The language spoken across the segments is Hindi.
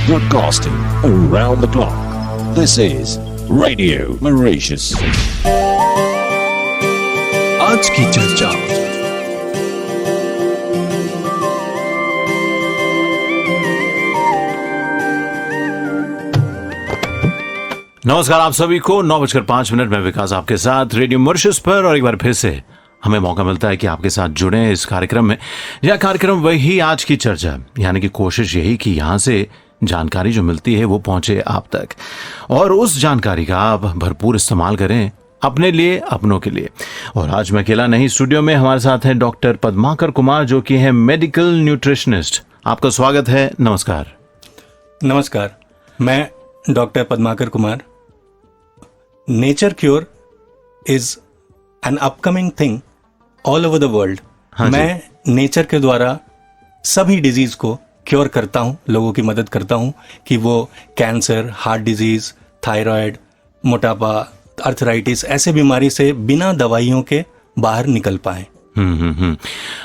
broadcasting around the clock. This is Radio Mauritius. आज की चर्चा। नमस्कार आप सभी को। 9:05 में विकास आपके साथ रेडियो मॉरिशस पर, और एक बार फिर से हमें मौका मिलता है कि आपके साथ जुड़े इस कार्यक्रम में। यह कार्यक्रम वही आज की चर्चा, यानी कि कोशिश यही कि यहाँ से जानकारी जो मिलती है वो पहुंचे आप तक, और उस जानकारी का आप भरपूर इस्तेमाल करें अपने लिए, अपनों के लिए। और आज मैं अकेला नहीं, स्टूडियो में हमारे साथ हैं डॉक्टर पद्माकर कुमार, जो कि हैं मेडिकल न्यूट्रिशनिस्ट। आपका स्वागत है। नमस्कार। नमस्कार, मैं doctor Padmakar Kumar. Nature cure is an upcoming thing all over the world. मैं नेचर के द्वारा सभी डिजीज को क्योर करता हूं, लोगों की मदद करता हूं कि वो कैंसर, हार्ट डिजीज, थायराइड, मोटापा, अर्थराइटिस, ऐसे बीमारी से बिना दवाइयों के बाहर निकल पाए।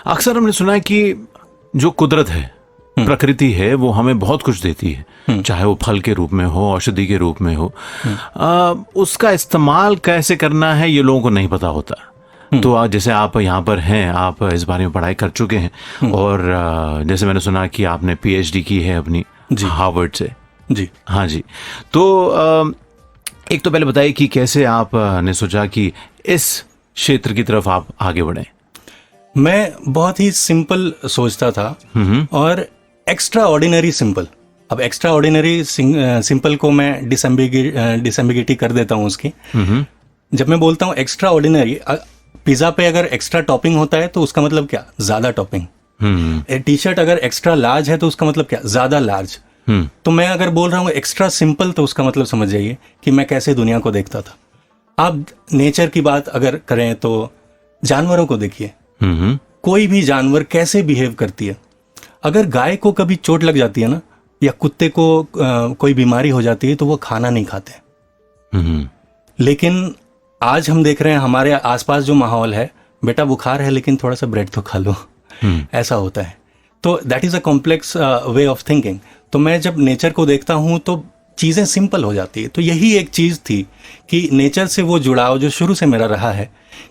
अक्सर हमने सुना है कि जो कुदरत है, प्रकृति है, वो हमें बहुत कुछ देती है, चाहे वो फल के रूप में हो, औषधि के रूप में हो। उसका इस्तेमाल कैसे करना है ये लोगों को नहीं पता होता। तो आज जैसे आप यहाँ पर हैं, आप इस बारे में पढ़ाई कर चुके हैं, और जैसे मैंने सुना कि आपने PhD की है अपनी हार्वर्ड से। जी हाँ जी। तो एक तो पहले बताइए कि कैसे आपने सोचा कि इस क्षेत्र की तरफ आप आगे बढ़े। मैं बहुत ही सिंपल सोचता था, और एक्स्ट्रा ऑर्डिनरी सिंपल। अब एक्स्ट्रा ऑर्डिनरी सिंपल को मैं डिसएम्बिगिटी कर देता हूँ उसकी। जब मैं बोलता हूँ एक्स्ट्रा ऑर्डिनरी, पिज्जा पे अगर एक्स्ट्रा टॉपिंग होता है तो उसका मतलब क्या? ज्यादा टॉपिंग। टी शर्ट अगर एक्स्ट्रा लार्ज है तो उसका मतलब क्या? ज्यादा लार्ज। तो मैं अगर बोल रहा हूँ एक्स्ट्रा सिंपल, तो उसका मतलब समझ जाइए कि मैं कैसे दुनिया को देखता था। आप नेचर की बात अगर करें तो जानवरों को देखिए। कोई भी जानवर कैसे बिहेव करती है। अगर गाय को कभी चोट लग जाती है ना, या कुत्ते को कोई बीमारी हो जाती है, तो वो खाना नहीं खाते। लेकिन आज हम देख रहे हैं हमारे आसपास जो माहौल है, बेटा बुखार है लेकिन थोड़ा सा ब्रेड तो खा लो, ऐसा होता है। तो that is a complex way of thinking. तो मैं जब नेचर को देखता हूं तो चीज़ें सिंपल हो जाती है। तो यही एक चीज़ थी कि नेचर से वो जुड़ाव जो शुरू से मेरा रहा है,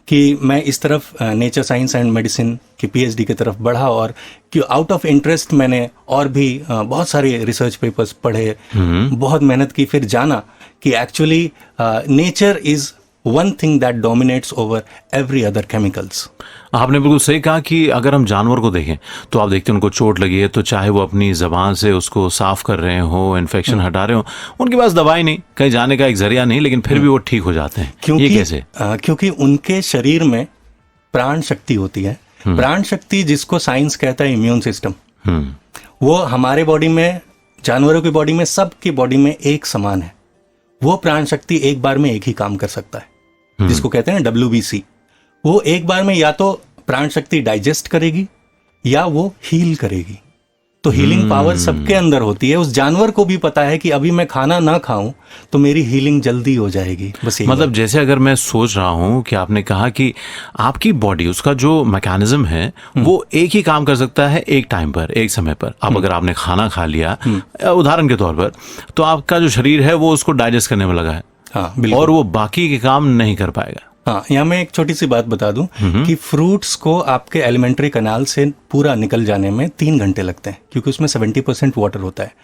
कि मैं इस तरफ नेचर साइंस एंड मेडिसिन की PhD की तरफ बढ़ा, और कि आउट ऑफ इंटरेस्ट मैंने और भी बहुत सारे रिसर्च पेपर्स पढ़े, बहुत मेहनत की, फिर जाना कि actually nature is one thing that dominates over every other chemicals. आपने बिल्कुल सही कहा कि अगर हम जानवर को देखें तो आप देखते हैं उनको चोट लगी है, तो चाहे वो अपनी जबान से उसको साफ कर रहे हो, इन्फेक्शन हटा रहे हो, उनके पास दवाई नहीं, कहीं जाने का एक जरिया नहीं, लेकिन फिर भी वो ठीक हो जाते हैं। ये कैसे? क्योंकि उनके शरीर में प्राण शक्ति होती है। प्राण शक्ति जिसको साइंस कहता है इम्यून सिस्टम, वो हमारे बॉडी में, जानवरों की बॉडी में, सबकी बॉडी में एक समान है। वो प्राण शक्ति एक बार में एक ही काम कर सकता है, जिसको कहते हैं WBC। वो एक बार में या तो प्राण शक्ति डाइजेस्ट करेगी या वो हील करेगी। तो हीलिंग पावर सबके अंदर होती है। उस जानवर को भी पता है कि अभी मैं खाना ना खाऊं तो मेरी हीलिंग जल्दी हो जाएगी। बस मतलब जैसे अगर मैं सोच रहा हूं कि आपने कहा कि आपकी बॉडी, उसका जो मैकेनिज्म है वो एक ही काम कर सकता है एक टाइम पर, एक समय पर। अब अगर आपने खाना खा लिया उदाहरण के तौर पर, तो आपका जो शरीर है वो उसको डाइजेस्ट करने में लगा है। हाँ, बिल्कुल। और वो बाकी के काम नहीं कर पाएगा। हाँ, यहाँ मैं एक छोटी सी बात बता दूं कि फ्रूट्स को आपके एलिमेंट्री कैनाल से पूरा निकल जाने में 3 घंटे लगते हैं, क्योंकि उसमें 70% वाटर होता है।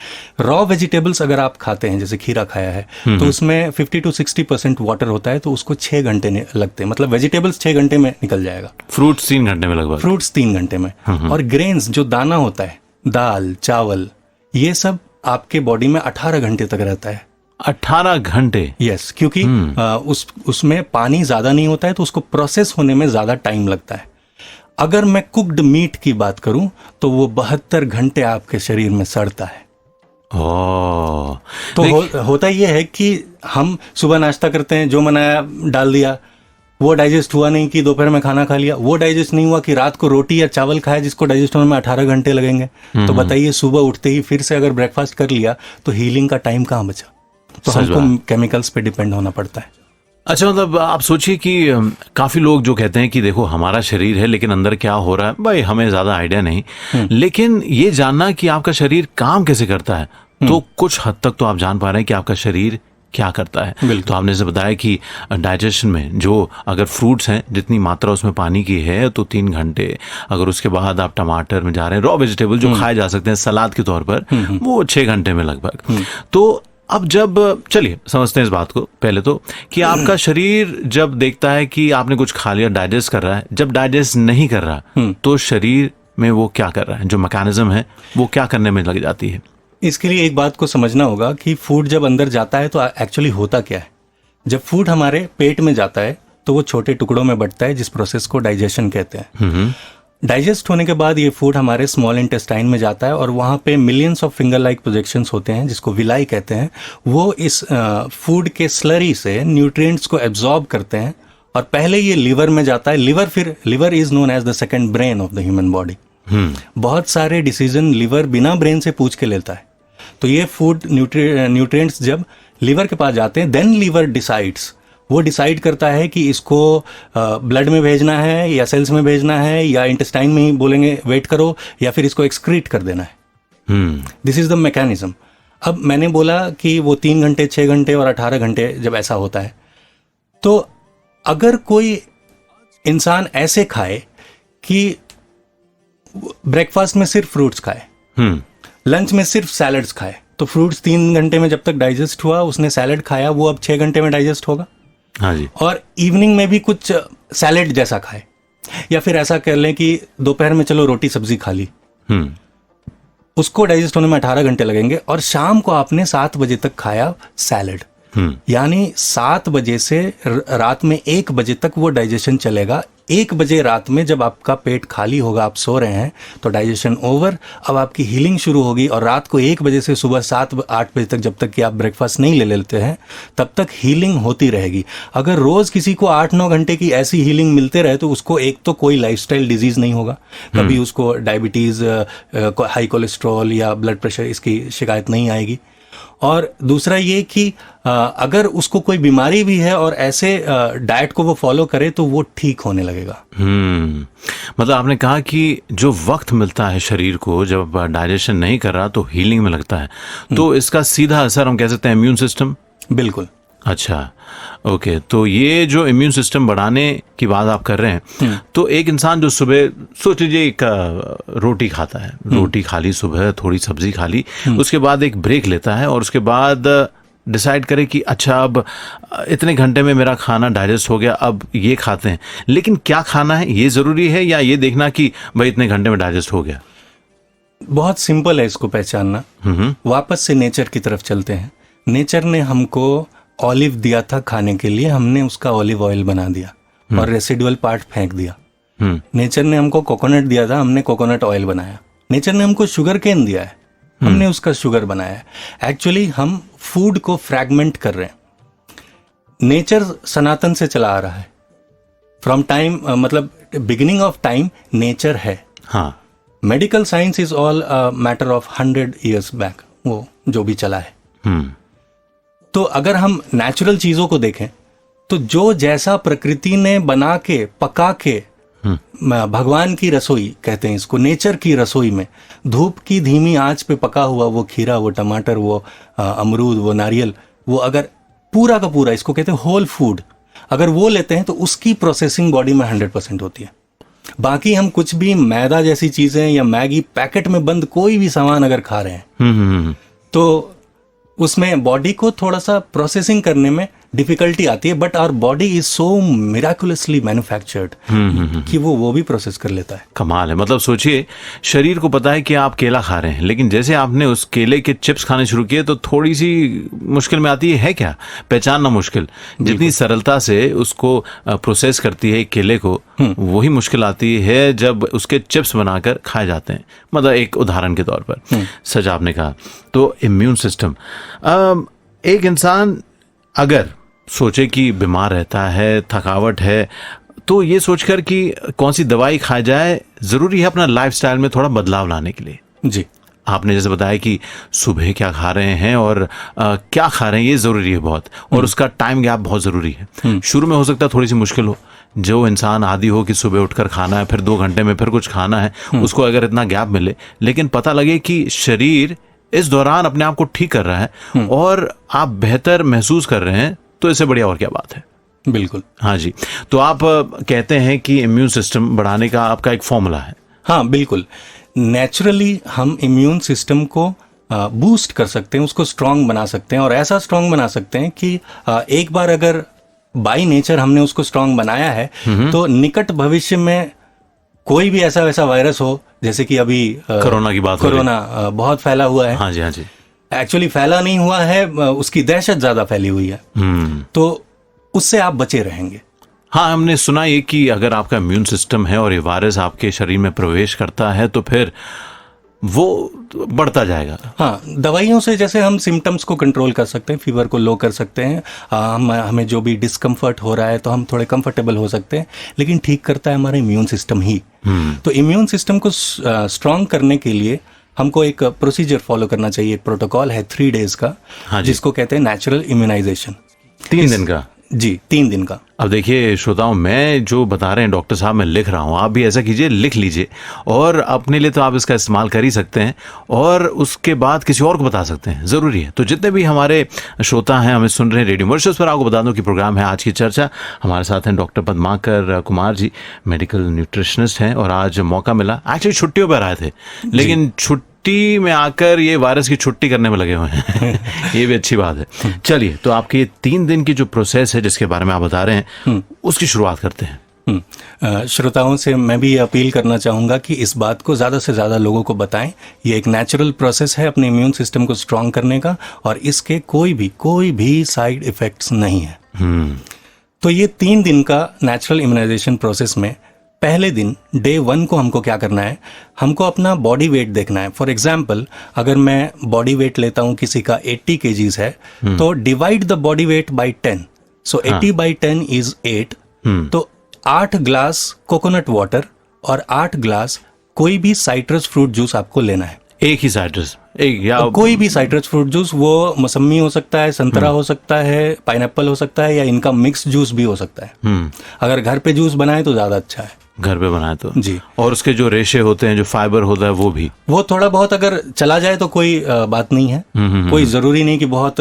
रॉ वेजिटेबल्स अगर आप खाते हैं, जैसे खीरा खाया है, तो उसमें 50 to 60% वाटर होता है, तो उसको 6 घंटे लगते हैं। मतलब वेजिटेबल्स 6 घंटे में निकल जाएगा। फ्रूट्स 3 घंटे में लगभग। फ्रूट्स 3 घंटे में। और ग्रेन्स, जो दाना होता है, दाल, चावल, ये सब आपके बॉडी में 18 घंटे तक रहता है। 18 घंटे? यस, क्योंकि उसमें पानी ज्यादा नहीं होता है, तो उसको प्रोसेस होने में ज्यादा टाइम लगता है। अगर मैं कुक्ड मीट की बात करूं तो वो 72 घंटे आपके शरीर में सड़ता है। तो होता ये है कि हम सुबह नाश्ता करते हैं, जो बनाया डाल दिया, वो डाइजेस्ट हुआ नहीं कि दोपहर में खाना खा लिया, वो डाइजेस्ट नहीं हुआ कि रात को रोटी या चावल खाया जिसको डाइजेस्ट होने में 18 घंटे लगेंगे। तो बताइए, सुबह उठते ही फिर से अगर ब्रेकफास्ट कर लिया तो हीलिंग का टाइम कहाँ बचा? तो हमको केमिकल्स पे डिपेंड होना पड़ता है। अच्छा, मतलब आप सोचिए कि काफी लोग जो कहते हैं कि देखो हमारा शरीर है लेकिन अंदर क्या हो रहा है भाई हमें ज्यादा आइडिया नहीं, लेकिन ये जानना कि आपका शरीर काम कैसे करता है तो कुछ हद तक तो आप जान पा रहे हैं कि आपका शरीर क्या करता है। तो आपने जैसे बताया कि डाइजेशन में जो अगर फ्रूट्स हैं जितनी मात्रा उसमें पानी की है तो 3 घंटे, अगर उसके बाद आप टमाटर में जा रहे हैं, रॉ वेजिटेबल जो खाए जा सकते हैं सलाद के तौर पर, वो 6 घंटे में लगभग। तो अब जब चलिए समझते हैं इस बात को पहले तो कि आपका शरीर जब देखता है कि आपने कुछ खा लिया, डाइजेस्ट कर रहा है, जब डाइजेस्ट नहीं कर रहा तो शरीर में वो क्या कर रहा है, जो मैकेनिज्म है वो क्या करने में लग जाती है। इसके लिए एक बात को समझना होगा कि फूड जब अंदर जाता है तो एक्चुअली होता क्या है। जब फूड हमारे पेट में जाता है तो वो छोटे टुकड़ों में बंटता है, जिस प्रोसेस को डाइजेशन कहते हैं। डाइजेस्ट होने के बाद ये फूड हमारे स्मॉल इंटेस्टाइन में जाता है और वहाँ पे millions of finger like projections होते हैं जिसको विलाई कहते हैं। वो इस फूड के स्लरी से न्यूट्रिएंट्स को एब्जॉर्ब करते हैं और पहले ये लिवर में जाता है। Liver is known as the second brain of the human body. बहुत सारे डिसीजन लिवर बिना ब्रेन से पूछ के लेता है। तो ये फूड न्यूट्रिएंट्स जब लिवर के पास जाते हैं, देन लिवर डिसाइड्स, वो डिसाइड करता है कि इसको ब्लड में भेजना है या सेल्स में भेजना है या इंटेस्टाइन में ही बोलेंगे वेट करो, या फिर इसको एक्सक्रीट कर देना है। This is the mechanism. अब मैंने बोला कि वो 3 घंटे, 6 घंटे और 18 घंटे जब ऐसा होता है, तो अगर कोई इंसान ऐसे खाए कि ब्रेकफास्ट में सिर्फ फ्रूट्स खाए, लंच में सिर्फ सैलड्स खाए, तो फ्रूट्स 3 घंटे में जब तक डाइजेस्ट हुआ, उसने सैलड खाया, वो अब 6 घंटे में डाइजेस्ट होगा। हाँ जी। और इवनिंग में भी कुछ सैलेड जैसा खाए, या फिर ऐसा कर लें कि दोपहर में चलो रोटी सब्जी खा ली, उसको डाइजेस्ट होने में 18 घंटे लगेंगे। और शाम को आपने 7 बजे तक खाया सैलेड, यानी 7 बजे से रात में 1 बजे तक वो डाइजेशन चलेगा। 1 बजे रात में जब आपका पेट खाली होगा, आप सो रहे हैं, तो डाइजेशन ओवर। अब आपकी हीलिंग शुरू होगी और रात को 1 बजे से सुबह 7-8 बजे तक, जब तक कि आप ब्रेकफास्ट नहीं ले लेते हैं, तब तक हीलिंग होती रहेगी। अगर रोज किसी को 8-9 घंटे की ऐसी हीलिंग मिलते रहे तो उसको एक तो कोई लाइफस्टाइल डिजीज नहीं होगा, कभी उसको डायबिटीज, हाई कोलेस्ट्रॉल या ब्लड प्रेशर इसकी शिकायत नहीं आएगी। और दूसरा ये कि अगर उसको कोई बीमारी भी है और ऐसे डाइट को वो फॉलो करे तो वो ठीक होने लगेगा। मतलब आपने कहा कि जो वक्त मिलता है शरीर को जब डाइजेशन नहीं कर रहा तो हीलिंग में लगता है, तो इसका सीधा असर हम कह सकते हैं इम्यून सिस्टम। बिल्कुल। अच्छा, ओके। तो ये जो इम्यून सिस्टम बढ़ाने की बात आप कर रहे हैं, तो एक इंसान जो सुबह सोच लीजिए एक रोटी खाता है, रोटी खा ली सुबह, थोड़ी सब्जी खा ली, उसके बाद एक ब्रेक लेता है और उसके बाद डिसाइड करे कि अच्छा अब इतने घंटे में मेरा खाना डाइजेस्ट हो गया, अब ये खाते हैं। लेकिन क्या खाना है ये जरूरी है या ये देखना कि भाई इतने घंटे में डाइजेस्ट हो गया? बहुत सिंपल है इसको पहचानना। वापस से नेचर की तरफ चलते हैं। नेचर ने हमको ऑलिव दिया था खाने के लिए, हमने उसका ऑलिव ऑयल बना दिया और रेसिडुअल पार्ट फेंक दिया। नेचर ने हमको कोकोनट दिया था, हमने कोकोनट ऑयल बनाया। नेचर ने हमको शुगर केन दिया है, हमने उसका शुगर बनाया है। एक्चुअली हम फूड को फ्रैगमेंट कर रहे हैं। नेचर सनातन से चला आ रहा है, फ्रॉम टाइम, मतलब बिगिनिंग ऑफ टाइम नेचर है। हाँ, medical science is all matter of 100 years back, वो जो भी चला है। तो अगर हम नेचुरल चीजों को देखें तो जो जैसा प्रकृति ने बना के पका के, भगवान की रसोई कहते हैं इसको, नेचर की रसोई में धूप की धीमी आंच पे पका हुआ वो खीरा, वो टमाटर, वो अमरूद, वो नारियल, वो अगर पूरा का पूरा, इसको कहते हैं होल फूड, अगर वो लेते हैं तो उसकी प्रोसेसिंग बॉडी में 100% होती है। बाकी हम कुछ भी मैदा जैसी चीजें या मैगी पैकेट में बंद कोई भी सामान अगर खा रहे हैं तो उसमें बॉडी को थोड़ा सा प्रोसेसिंग करने में डिफिकल्टी आती है, but our body is so miraculously manufactured कि वो भी प्रोसेस कर लेता है। कमाल है। मतलब सोचिए, शरीर को पता है कि आप केला खा रहे हैं, लेकिन जैसे आपने उस केले के चिप्स खाने शुरू किए तो थोड़ी सी मुश्किल में आती है क्या पहचानना मुश्किल। जितनी सरलता से उसको प्रोसेस करती है केले को, वही मुश्किल आती है जब उसके चिप्स बनाकर खाए जाते हैं। मतलब एक उदाहरण के तौर पर सच आपने कहा। तो इम्यून सिस्टम, एक इंसान अगर सोचे कि बीमार रहता है, थकावट है, तो ये सोचकर कि कौन सी दवाई खाई जाए, जरूरी है अपना लाइफस्टाइल में थोड़ा बदलाव लाने के लिए। जी, आपने जैसे बताया कि सुबह क्या खा रहे हैं और क्या खा रहे हैं ये जरूरी है बहुत, और उसका टाइम गैप बहुत जरूरी है। शुरू में हो सकता है थोड़ी सी मुश्किल हो, जो इंसान आदी हो कि सुबह उठकर खाना है, फिर 2 घंटे में फिर कुछ खाना है, उसको अगर इतना गैप मिले, लेकिन पता लगे कि शरीर इस दौरान अपने आप को ठीक कर रहा है और आप बेहतर महसूस कर रहे हैं, तो इससे बढ़िया और क्या बात है। बिल्कुल। हाँ जी, तो आप कहते हैं कि इम्यून सिस्टम बढ़ाने का आपका एक फॉर्मूला है। हाँ बिल्कुल, नेचुरली हम इम्यून सिस्टम को बूस्ट कर सकते हैं, उसको स्ट्रांग बना सकते हैं, और ऐसा स्ट्रांग बना सकते हैं कि एक बार अगर बाय नेचर हमने उसको स्ट्रांग बनाया है तो निकट भविष्य में कोई भी ऐसा वैसा वायरस हो, जैसे कि अभी कोरोना की बात, कोरोना बहुत फैला हुआ है। हाँ जी, हाँ जी। एक्चुअली फैला नहीं हुआ है, उसकी दहशत ज्यादा फैली हुई है, तो उससे आप बचे रहेंगे। हाँ, हमने सुना ये कि अगर आपका इम्यून सिस्टम है और ये वायरस आपके शरीर में प्रवेश करता है तो फिर वो बढ़ता जाएगा। हाँ, दवाइयों से जैसे हम सिम्टम्स को कंट्रोल कर सकते हैं, फीवर को लो कर सकते हैं, हमें जो भी डिस्कम्फर्ट हो रहा है तो हम थोड़े कंफर्टेबल हो सकते हैं, लेकिन ठीक करता है हमारा इम्यून सिस्टम ही। तो इम्यून सिस्टम को स्ट्रांग करने के लिए हमको एक प्रोसीजर फॉलो करना चाहिए, एक प्रोटोकॉल है 3 days का। हाँ, जिसको कहते हैं नेचुरल इम्यूनाइजेशन। 3 दिन का? जी, 3 दिन का। अब देखिए श्रोताओं, मैं जो बता रहे हैं डॉक्टर साहब, मैं लिख रहा हूँ, आप भी ऐसा कीजिए, लिख लीजिए, और अपने लिए तो आप इसका इस्तेमाल कर ही सकते हैं और उसके बाद किसी और को बता सकते हैं, ज़रूरी है। तो जितने भी हमारे श्रोता हैं, हमें सुन रहे हैं रेडियो मॉरिशस पर, आपको बता दूं कि प्रोग्राम है आज की चर्चा। हमारे साथ हैं doctor Padmakar Kumar ji, medical nutritionist हैं, और आज मौका मिला, एक्चुअली छुट्टियों पर आए थे, लेकिन छुट्टी में आकर ये वायरस की छुट्टी करने में लगे हुए हैं ये भी अच्छी बात है। चलिए, तो आपकी ये 3 दिन की जो प्रोसेस है जिसके बारे में आप बता रहे हैं, उसकी शुरुआत करते हैं। श्रोताओं से मैं भी अपील करना चाहूँगा कि इस बात को ज़्यादा से ज़्यादा लोगों को बताएं। ये एक नेचुरल प्रोसेस है अपने इम्यून सिस्टम को स्ट्रांग करने का, और इसके कोई भी साइड इफ़ेक्ट्स नहीं है। तो ये 3 दिन का नेचुरल इम्यूनाइजेशन प्रोसेस में पहले दिन डे 1 को हमको क्या करना है, हमको अपना बॉडी वेट देखना है। फॉर एग्जाम्पल, अगर मैं बॉडी वेट लेता हूँ किसी का 80 kgs है, तो divide the body weight by 10, so 80 by 10 is 8। तो 8 ग्लास कोकोनट वाटर और 8 ग्लास कोई भी साइट्रस फ्रूट जूस आपको लेना है। एक ही साइट्रस, एक या कोई भी साइट्रस फ्रूट जूस, वो मौसमी हो सकता है, संतरा हो सकता है, पाइनएप्पल हो सकता है, या इनका मिक्स जूस भी हो सकता है। अगर घर पे जूस बनाए तो ज्यादा अच्छा है, घर पे बनाए तो जी। और उसके जो रेशे होते हैं, जो फाइबर होता है, वो थोड़ा बहुत अगर चला जाए तो कोई बात नहीं है। कोई जरूरी नहीं कि बहुत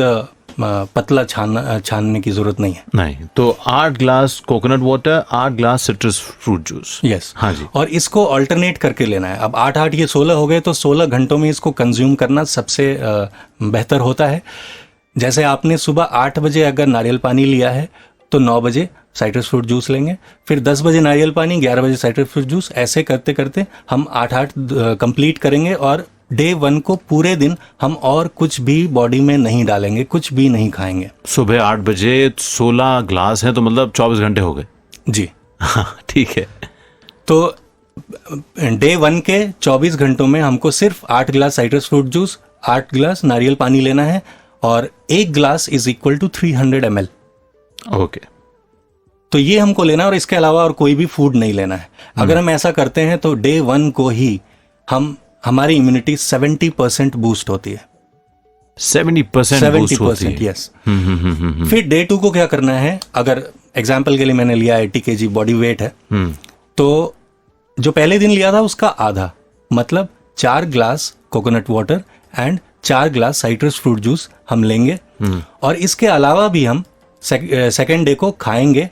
पतला छानने की जरूरत नहीं है। नहीं, तो 8 glass coconut water, 8 glass citrus fruit juice. Yes, हाँ जी। और इसको अल्टरनेट करके लेना है। अब 8 ये 16 हो गए, तो 16 घंटों में इसको कंज्यूम करना सबसे बेहतर होता है। जैसे आपने सुबह 8 बजे अगर नारियल पानी लिया है, तो 9 बजे साइट्रस फ्रूट जूस लेंगे, फिर 10 बजे नारियल पानी, 11 बजे साइट्रस फ्रूट जूस, ऐसे करते करते हम 8 कंप्लीट करेंगे। और डे 1 को पूरे दिन हम और कुछ भी बॉडी में नहीं डालेंगे, कुछ भी नहीं खाएंगे। सुबह 8 बजे 16 ग्लास है, तो मतलब 24 घंटे हो गए। जी हाँ, ठीक है। तो डे 1 के 24 घंटों में हमको सिर्फ 8 glass citrus fruit juice, 8 glass नारियल पानी लेना है, और 1 glass is equal to 300 ml। Okay, तो ये हमको लेना है, और इसके अलावा और कोई भी फूड नहीं लेना है। अगर हम ऐसा करते हैं तो डे 1 को ही हमारी इम्यूनिटी 70% बूस्ट होती है। 70% बूस्ट होती है। यस। फिर डे 2 को क्या करना है, अगर एग्जाम्पल के लिए मैंने लिया 80 kg बॉडी वेट है, तो जो पहले दिन लिया था उसका आधा, मतलब 4 glass coconut water and 4 glass citrus fruit juice हम लेंगे। और इसके अलावा भी हम सेकेंड डे को खाएंगे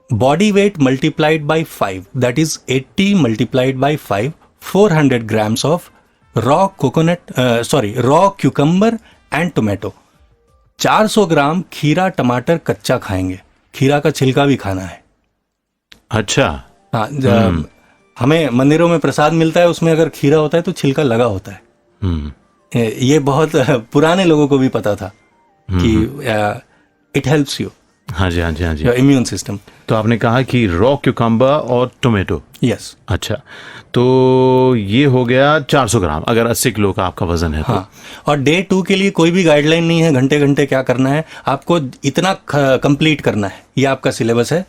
body weight multiplied by 5, that is 80 multiplied by 5, 400 grams of raw cucumber and tomato. 400 ग्राम खीरा टमाटर कच्चा खाएंगे, खीरा का छिलका भी खाना है। अच्छा। हाँ, हमें मंदिरों में प्रसाद मिलता है, उसमें अगर खीरा होता है तो छिलका लगा होता है। ये बहुत पुराने लोगों को भी पता था कि इट हेल्प्स यू। हाँ जी, हाँ जी, हाँ जी, इम्यून सिस्टम। तो आपने कहा कि रॉ क्यूकम्बर और टोमेटो। यस। अच्छा, तो ये हो गया 400 ग्राम, अगर 80 किलो का आपका वजन है तो। हाँ, और डे 2 के लिए कोई भी गाइडलाइन नहीं है घंटे घंटे क्या करना है, आपको इतना कंप्लीट करना है। ये आपका सिलेबस है,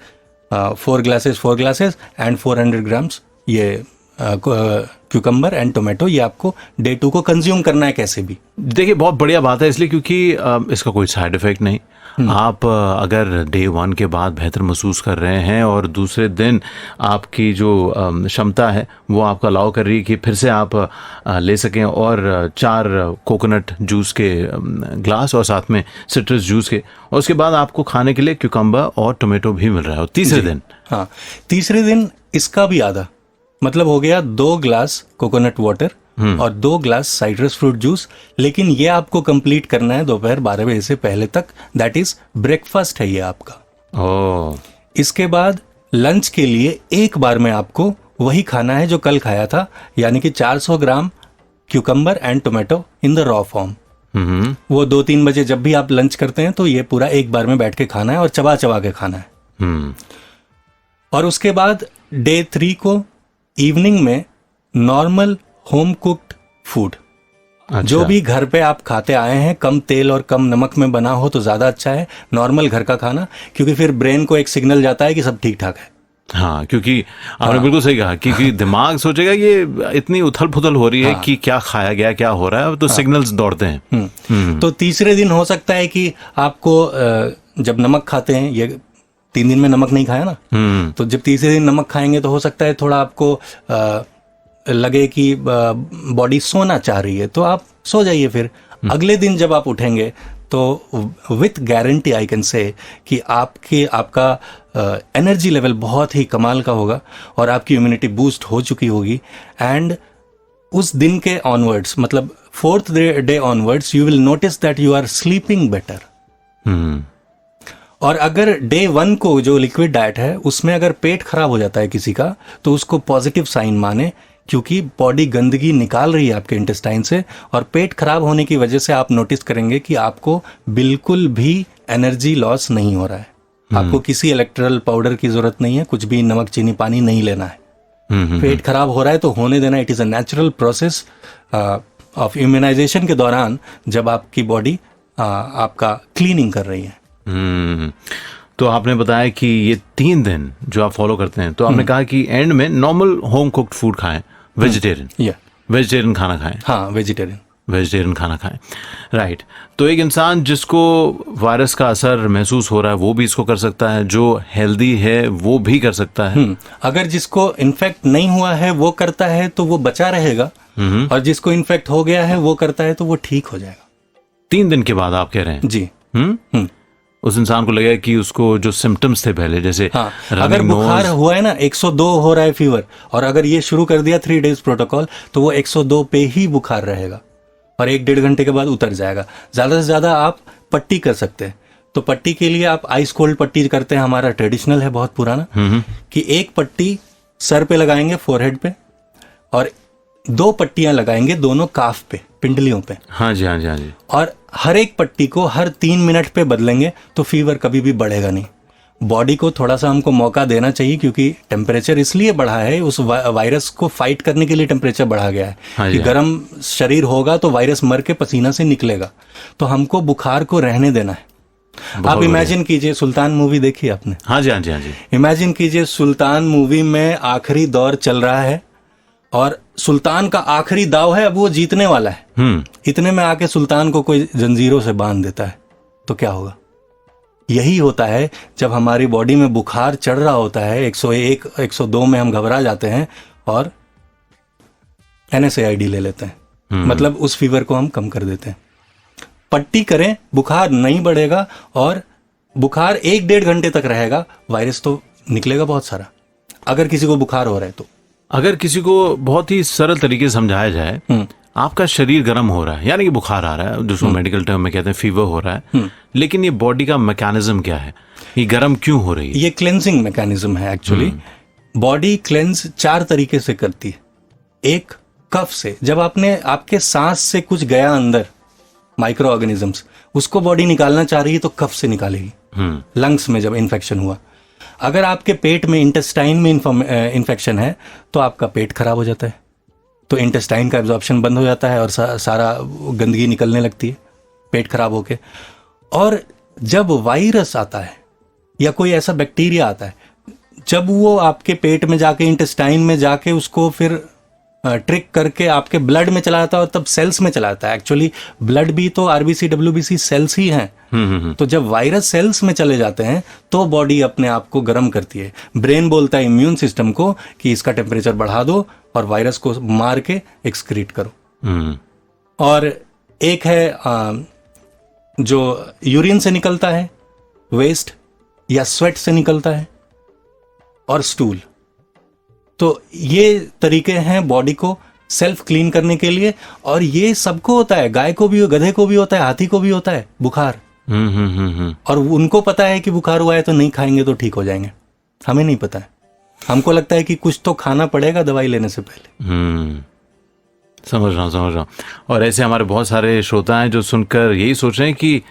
4 ग्लासेस एंड 400 ग्राम्स ये क्यूकम्बर एंड टोमेटो, ये आपको डे 2 को कंज्यूम करना है कैसे भी। देखिए बहुत बढ़िया बात है, इसलिए क्योंकि इसका कोई साइड इफेक्ट नहीं। आप अगर डे 1 के बाद बेहतर महसूस कर रहे हैं और दूसरे दिन आपकी जो क्षमता है वो आपका अलाउ कर रही है कि फिर से आप ले सकें, और 4 कोकोनट जूस के ग्लास और साथ में सिट्रस जूस के, और उसके बाद आपको खाने के लिए क्यूकम्बर और टोमेटो भी मिल रहा है। और तीसरे दिन, हाँ तीसरे दिन इसका भी आधा, मतलब हो गया 2 ग्लास कोकोनट वाटर और 2 ग्लास साइट्रस फ्रूट जूस। लेकिन ये आपको कंप्लीट करना है दोपहर 12 बजे से पहले तक, दैट इज ब्रेकफास्ट है ये आपका। ओह, इसके बाद लंच के लिए एक बार में आपको वही खाना है जो कल खाया था, यानी कि 400 gram cucumber and tomato in the raw form. वो 2-3 बजे जब भी आप लंच करते हैं तो ये पूरा एक बार में बैठ के खाना है और चबा चबा के खाना है। और उसके बाद डे 3 को इवनिंग में नॉर्मल होम कुक्ड फूड, जो भी घर पे आप खाते आए हैं, कम तेल और कम नमक में बना हो तो ज़्यादा अच्छा है, नॉर्मल घर का खाना, क्योंकि फिर ब्रेन को एक सिग्नल जाता है कि सब ठीक ठाक है। हाँ, क्योंकि आपने बिल्कुल सही कहा, क्योंकि दिमाग सोचेगा ये इतनी उथल पुथल हो रही है कि क्या खाया गया, क्या हो रहा है, तो सिग्नल्स दौड़ते हैं। तो तीसरे दिन हो सकता है कि आपको जब नमक खाते हैं, ये 3 दिन में नमक नहीं खाया ना, तो जब तीसरे दिन नमक खाएंगे तो हो सकता है थोड़ा आपको लगे कि बॉडी सोना चाह रही है, तो आप सो जाइए। फिर अगले दिन जब आप उठेंगे तो with guarantee I can say कि आपका एनर्जी लेवल बहुत ही कमाल का होगा और आपकी इम्यूनिटी बूस्ट हो चुकी होगी। एंड उस दिन के ऑनवर्ड्स, मतलब 4th day onwards, you will notice that you are sleeping better. और अगर डे 1 को जो लिक्विड डाइट है उसमें अगर पेट खराब हो जाता है किसी का, तो उसको पॉजिटिव साइन माने, क्योंकि बॉडी गंदगी निकाल रही है आपके इंटेस्टाइन से, और पेट खराब होने की वजह से आप नोटिस करेंगे कि आपको बिल्कुल भी एनर्जी लॉस नहीं हो रहा है। आपको किसी इलेक्ट्रल पाउडर की जरूरत नहीं है, कुछ भी नमक चीनी पानी नहीं लेना है। पेट खराब हो रहा है तो होने देना, it is a natural process of immunization के दौरान, जब आपकी बॉडी आपका क्लीनिंग कर रही है। तो आपने बताया कि ये 3 दिन जो आप फॉलो करते हैं, तो आपने कहा कि एंड में नॉर्मल होम कुक्ड फूड खाएं, वेजिटेरियन खाना खाएं। हाँ, वेजिटेरियन खाना खाएं, राइट। तो एक इंसान जिसको वायरस का असर महसूस हो रहा है वो भी इसको कर सकता है, जो हेल्दी है वो भी कर सकता है। अगर जिसको इन्फेक्ट नहीं हुआ है वो करता है तो वो बचा रहेगा, और जिसको इन्फेक्ट हो गया है वो करता है तो वो ठीक हो जाएगा। 3 दिन के बाद आप कह रहे हैं? जी। उस इंसान को लगेगा कि उसको जो सिम्टम्स थे पहले, जैसे अगर बुखार हुआ है ना, 102 हो रहा है फीवर, और अगर ये शुरू कर दिया 3 डेज प्रोटोकॉल, तो वो 102 पे ही बुखार रहेगा और 1-1.5 घंटे के बाद उतर जाएगा। ज़्यादा से ज़्यादा आप पट्टी कर सकते हैं। तो पट्टी के लिए आप आइस कोल्ड पट्टी करते हैं, हमारा ट्रेडिशनल है बहुत पुराना, कि एक पट्टी सर पे लगाएंगे, फोरहेड पे, और 2 पट्टियां लगाएंगे दोनों काफ पे, पिंडलियों पे। हाँ जी, हाँ जी, हाँ जी। और हर एक पट्टी को हर 3 मिनट पे बदलेंगे, तो फीवर कभी भी बढ़ेगा नहीं। बॉडी को थोड़ा सा हमको मौका देना चाहिए, क्योंकि टेम्परेचर इसलिए बढ़ा है, उस वायरस को फाइट करने के लिए टेम्परेचर बढ़ा गया है। हाँ कि गर्म शरीर होगा तो वायरस मर के पसीना से निकलेगा, तो हमको बुखार को रहने देना है। आप इमेजिन कीजिए, सुल्तान मूवी देखी आपने? हाँ जी, हाँ जी, हाँ जी। इमेजिन कीजिए, सुल्तान मूवी में आखिरी दौर चल रहा है और सुल्तान का आखिरी दाव है, अब वो जीतने वाला है। इतने में आके सुल्तान को कोई जंजीरों से बांध देता है, तो क्या होगा? यही होता है जब हमारी बॉडी में बुखार चढ़ रहा होता है, 101, 102 में हम घबरा जाते हैं और NSAID ले लेते हैं। मतलब उस फीवर को हम कम कर देते हैं। पट्टी करें, बुखार नहीं बढ़ेगा, और बुखार 1-1.5 घंटे तक रहेगा, वायरस तो निकलेगा बहुत सारा, अगर किसी को बुखार हो रहा है तो। अगर किसी को बहुत ही सरल तरीके से समझाया जाए, आपका शरीर गर्म हो रहा है, यानी कि बुखार आ रहा है, जिसको मेडिकल टर्म में कहते हैं फीवर हो रहा है, लेकिन ये बॉडी का मैकेनिज्म क्या है, ये गर्म क्यों हो रही है? ये क्लेंजिंग मैकेनिज्म है एक्चुअली। बॉडी क्लेंज 4 तरीके से करती है। एक, कफ से, जब आपके सांस से कुछ गया अंदर, माइक्रो ऑर्गेनिजम्स, उसको बॉडी निकालना चाह रही है तो कफ से निकालेगी। लंग्स में जब इन्फेक्शन हुआ, अगर आपके पेट में, इंटेस्टाइन में इन्फेक्शन है, तो आपका पेट खराब हो जाता है, तो इंटेस्टाइन का एब्जॉर्प्शन बंद हो जाता है और सारा गंदगी निकलने लगती है पेट खराब होके। और जब वायरस आता है या कोई ऐसा बैक्टीरिया आता है जब वो आपके पेट में जाके, इंटेस्टाइन में जाके उसको फिर ट्रिक करके आपके ब्लड में चला जाता है, और तब सेल्स में चला जाता है। एक्चुअली ब्लड भी तो आरबीसी डब्ल्यूबीसी सेल्स ही हैं। तो जब वायरस सेल्स में चले जाते हैं तो बॉडी अपने आप को गर्म करती है। ब्रेन बोलता है इम्यून सिस्टम को कि इसका टेम्परेचर बढ़ा दो और वायरस को मार के एक्सक्रीट करो। और एक है जो यूरिन से निकलता है, वेस्ट या स्वेट से निकलता है, और स्टूल। तो ये तरीके हैं बॉडी को सेल्फ क्लीन करने के लिए, और ये सबको होता है। गाय को भी, गधे को भी होता है, हाथी को भी होता है बुखार। और उनको पता है कि बुखार हुआ है तो नहीं खाएंगे तो ठीक हो जाएंगे। हमें नहीं पता है, हमको लगता है कि कुछ तो खाना पड़ेगा दवाई लेने से पहले। समझ रहा हूँ। और ऐसे हमारे बहुत सारे श्रोता हैं जो सुनकर यही सोच रहे हैं कि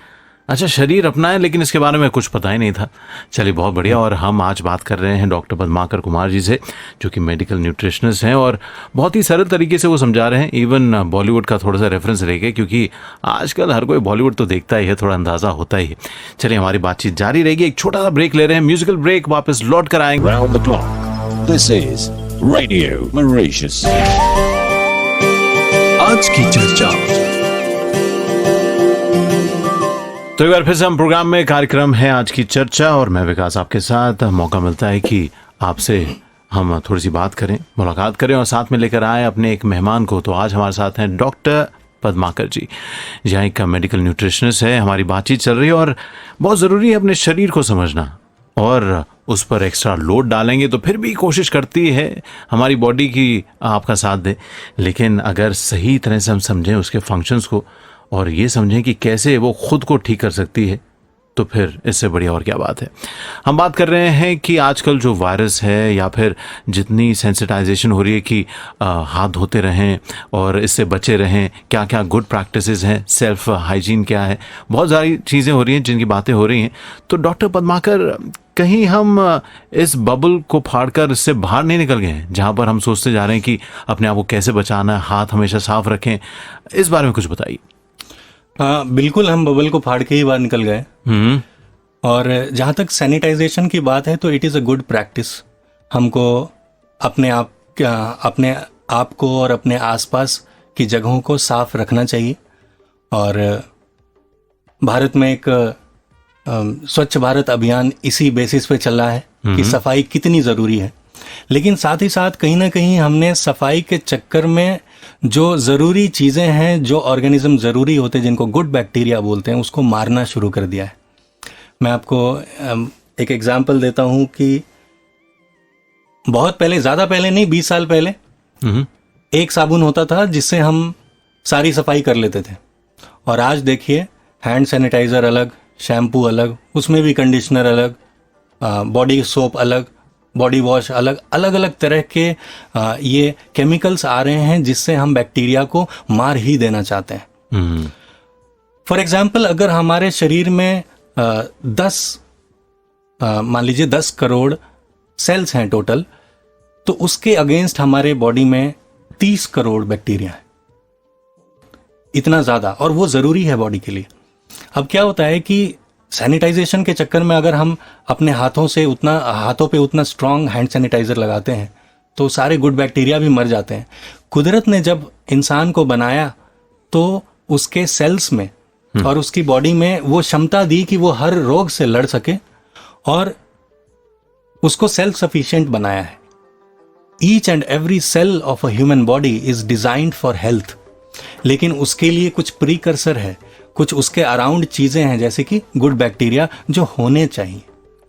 अच्छा, शरीर अपना है लेकिन इसके बारे में कुछ पता ही नहीं था। चलिए, बहुत बढ़िया। और हम आज बात कर रहे हैं डॉक्टर पद्माकर कुमार जी से, जो कि मेडिकल न्यूट्रिशनिस्ट हैं, और बहुत ही सरल तरीके से वो समझा रहे हैं। इवन बॉलीवुड का थोड़ा सा रेफरेंस लेके, क्योंकि आजकल हर कोई बॉलीवुड तो देखता ही है, थोड़ा अंदाजा होता ही है। चलिए, हमारी बातचीत जारी रहेगी। एक छोटा सा ब्रेक ले रहे हैं, म्यूजिकल ब्रेक, वापस लौट कर आएंगे। Round the clock. This is Radio Mauritius. आज की चर्चा। तो एक बार फिर से हम प्रोग्राम में, कार्यक्रम है आज की चर्चा, और मैं विकास आपके साथ। मौका मिलता है कि आपसे हम थोड़ी सी बात करें, मुलाकात करें, और साथ में लेकर आए अपने एक मेहमान को। तो आज हमारे साथ हैं डॉक्टर पद्माकर जी, यहाँ एक मेडिकल न्यूट्रिशनिस्ट है। हमारी बातचीत चल रही है, और बहुत ज़रूरी है अपने शरीर को समझना, और उस पर एक्स्ट्रा लोड डालेंगे तो फिर भी कोशिश करती है हमारी बॉडी की आपका साथ दे। लेकिन अगर सही तरह से हम समझें उसके फंक्शंस को, और ये समझें कि कैसे वो खुद को ठीक कर सकती है, तो फिर इससे बढ़िया और क्या बात है। हम बात कर रहे हैं कि आजकल जो वायरस है, या फिर जितनी सेंसिटाइजेशन हो रही है कि हाथ धोते रहें और इससे बचे रहें, क्या क्या गुड प्रैक्टिसेस हैं, सेल्फ हाइजीन क्या है, बहुत सारी चीज़ें हो रही हैं जिनकी बातें हो रही हैं। तो डॉक्टर पद्माकर, कहीं हम इस बबल को फाड़कर इससे बाहर नहीं निकल गए हैं, जहाँ पर हम सोचते जा रहे हैं कि अपने आप को कैसे बचाना है, हाथ हमेशा साफ रखें, इस बारे में कुछ बताइए। हाँ, बिल्कुल, हम बबल को फाड़ के ही बाहर निकल गए। और जहाँ तक सैनिटाइजेशन की बात है, तो it is a good practice. हमको अपने आप को और अपने आसपास की जगहों को साफ रखना चाहिए। और भारत में एक स्वच्छ भारत अभियान इसी बेसिस पे चल रहा है कि सफाई कितनी ज़रूरी है। लेकिन साथ ही साथ कहीं ना कहीं हमने सफाई के चक्कर में जो ज़रूरी चीज़ें हैं, जो ऑर्गेनिज्म ज़रूरी होते हैं, जिनको गुड बैक्टीरिया बोलते हैं, उसको मारना शुरू कर दिया है। मैं आपको एक एग्जांपल देता हूँ कि बहुत पहले, ज़्यादा पहले नहीं, 20 साल पहले एक साबुन होता था जिससे हम सारी सफाई कर लेते थे। और आज देखिए, हैंड सैनिटाइज़र अलग, शैम्पू अलग, उसमें भी कंडीशनर अलग, बॉडी सोप अलग, बॉडी वॉश अलग, अलग अलग तरह के ये केमिकल्स आ रहे हैं जिससे हम बैक्टीरिया को मार ही देना चाहते हैं। फॉर एग्जाम्पल, अगर हमारे शरीर में 10 मान लीजिए 10 करोड़ सेल्स हैं टोटल, तो उसके अगेंस्ट हमारे बॉडी में 30 करोड़ बैक्टीरिया है। इतना ज़्यादा, और वो ज़रूरी है बॉडी के लिए। अब क्या होता है कि सैनिटाइजेशन के चक्कर में अगर हम अपने हाथों पे उतना स्ट्रॉन्ग हैंड सैनिटाइजर लगाते हैं तो सारे गुड बैक्टीरिया भी मर जाते हैं। कुदरत ने जब इंसान को बनाया तो उसके सेल्स में और उसकी बॉडी में वो क्षमता दी कि वो हर रोग से लड़ सके, और उसको सेल्फ सफिशिएंट बनाया है। Each and every cell of a human body is designed for health, लेकिन उसके लिए कुछ प्रीकर्सर है, कुछ उसके अराउंड चीजें हैं, जैसे कि गुड बैक्टीरिया जो होने चाहिए।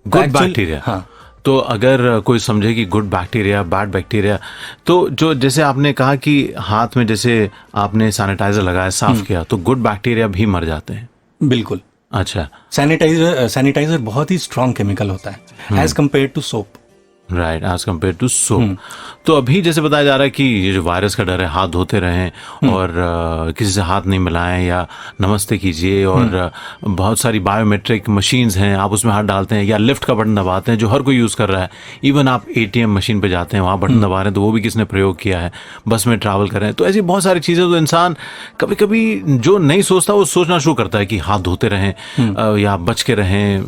गुड बैक्टीरिया, हाँ। तो अगर कोई समझे कि गुड बैक्टीरिया, बैड बैक्टीरिया, तो जो जैसे आपने कहा कि हाथ में जैसे आपने सैनिटाइजर लगाया, साफ किया, तो गुड बैक्टीरिया भी मर जाते हैं। बिल्कुल। अच्छा, सैनिटाइजर बहुत ही स्ट्रॉन्ग केमिकल होता है as compare to soap. Right, as compare to soap. तो अभी जैसे बताया जा रहा है कि ये जो वायरस का डर है, हाथ धोते रहें और किसी से हाथ नहीं मिलाएं, या नमस्ते कीजिए, और बहुत सारी बायोमेट्रिक मशीन्स हैं, आप उसमें हाथ डालते हैं या लिफ्ट का बटन दबाते हैं, जो हर कोई यूज़ कर रहा है। इवन आप ATM मशीन पे जाते हैं, वहाँ बटन दबा रहे हैं, तो वो भी किसने प्रयोग किया है। बस में ट्रैवल कर रहे हैं, तो ऐसी बहुत सारी चीज़ें, तो इंसान कभी कभी जो नहीं सोचता वो सोचना शुरू करता है कि हाथ धोते रहें या बच के रहें।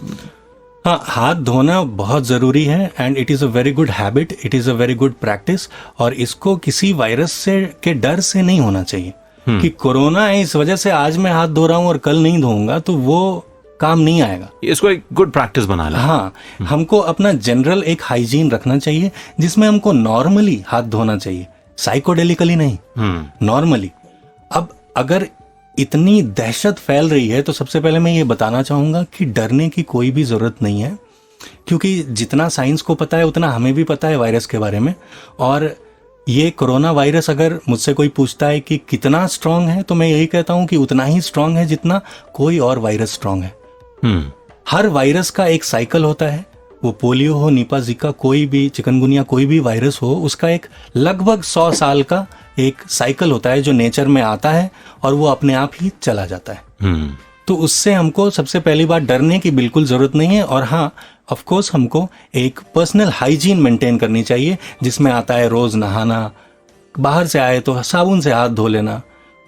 हाँ, हाथ धोना बहुत ज़रूरी है and it is a very good habit, it is a very good practice. और इसको किसी वायरस से के डर से नहीं होना चाहिए कि कोरोना है इस वजह से आज मैं हाथ धो रहा हूँ और कल नहीं धोऊंगा, तो वो काम नहीं आएगा। इसको एक गुड प्रैक्टिस बना लें। हाँ, हमको अपना जनरल एक हाइजीन रखना चाहिए जिसमें हमको नॉर्मली हाथ धोना चाहिए, साइकोडेलिकली नहीं, नॉर्मली। अब अगर इतनी दहशत फैल रही है तो सबसे पहले मैं ये बताना चाहूंगा कि डरने की कोई भी जरूरत नहीं है, क्योंकि जितना साइंस को पता है उतना हमें भी पता है वायरस के बारे में। और ये कोरोना वायरस अगर मुझसे कोई पूछता है कि कितना स्ट्रांग है, तो मैं यही कहता हूं कि उतना ही स्ट्रांग है जितना कोई और वायरस स्ट्रांग है। हर वायरस का एक साइकिल होता है, वो पोलियो हो, निपा, जिका, कोई भी चिकनगुनिया, कोई भी वायरस हो, उसका एक लगभग 100 साल का एक साइकिल होता है जो नेचर में आता है और वो अपने आप ही चला जाता है। तो उससे हमको सबसे पहली बात डरने की बिल्कुल जरूरत नहीं है। और हाँ, ऑफ कोर्स हमको एक पर्सनल हाइजीन मेंटेन करनी चाहिए, जिसमें आता है रोज नहाना, बाहर से आए तो साबुन से हाथ धो लेना,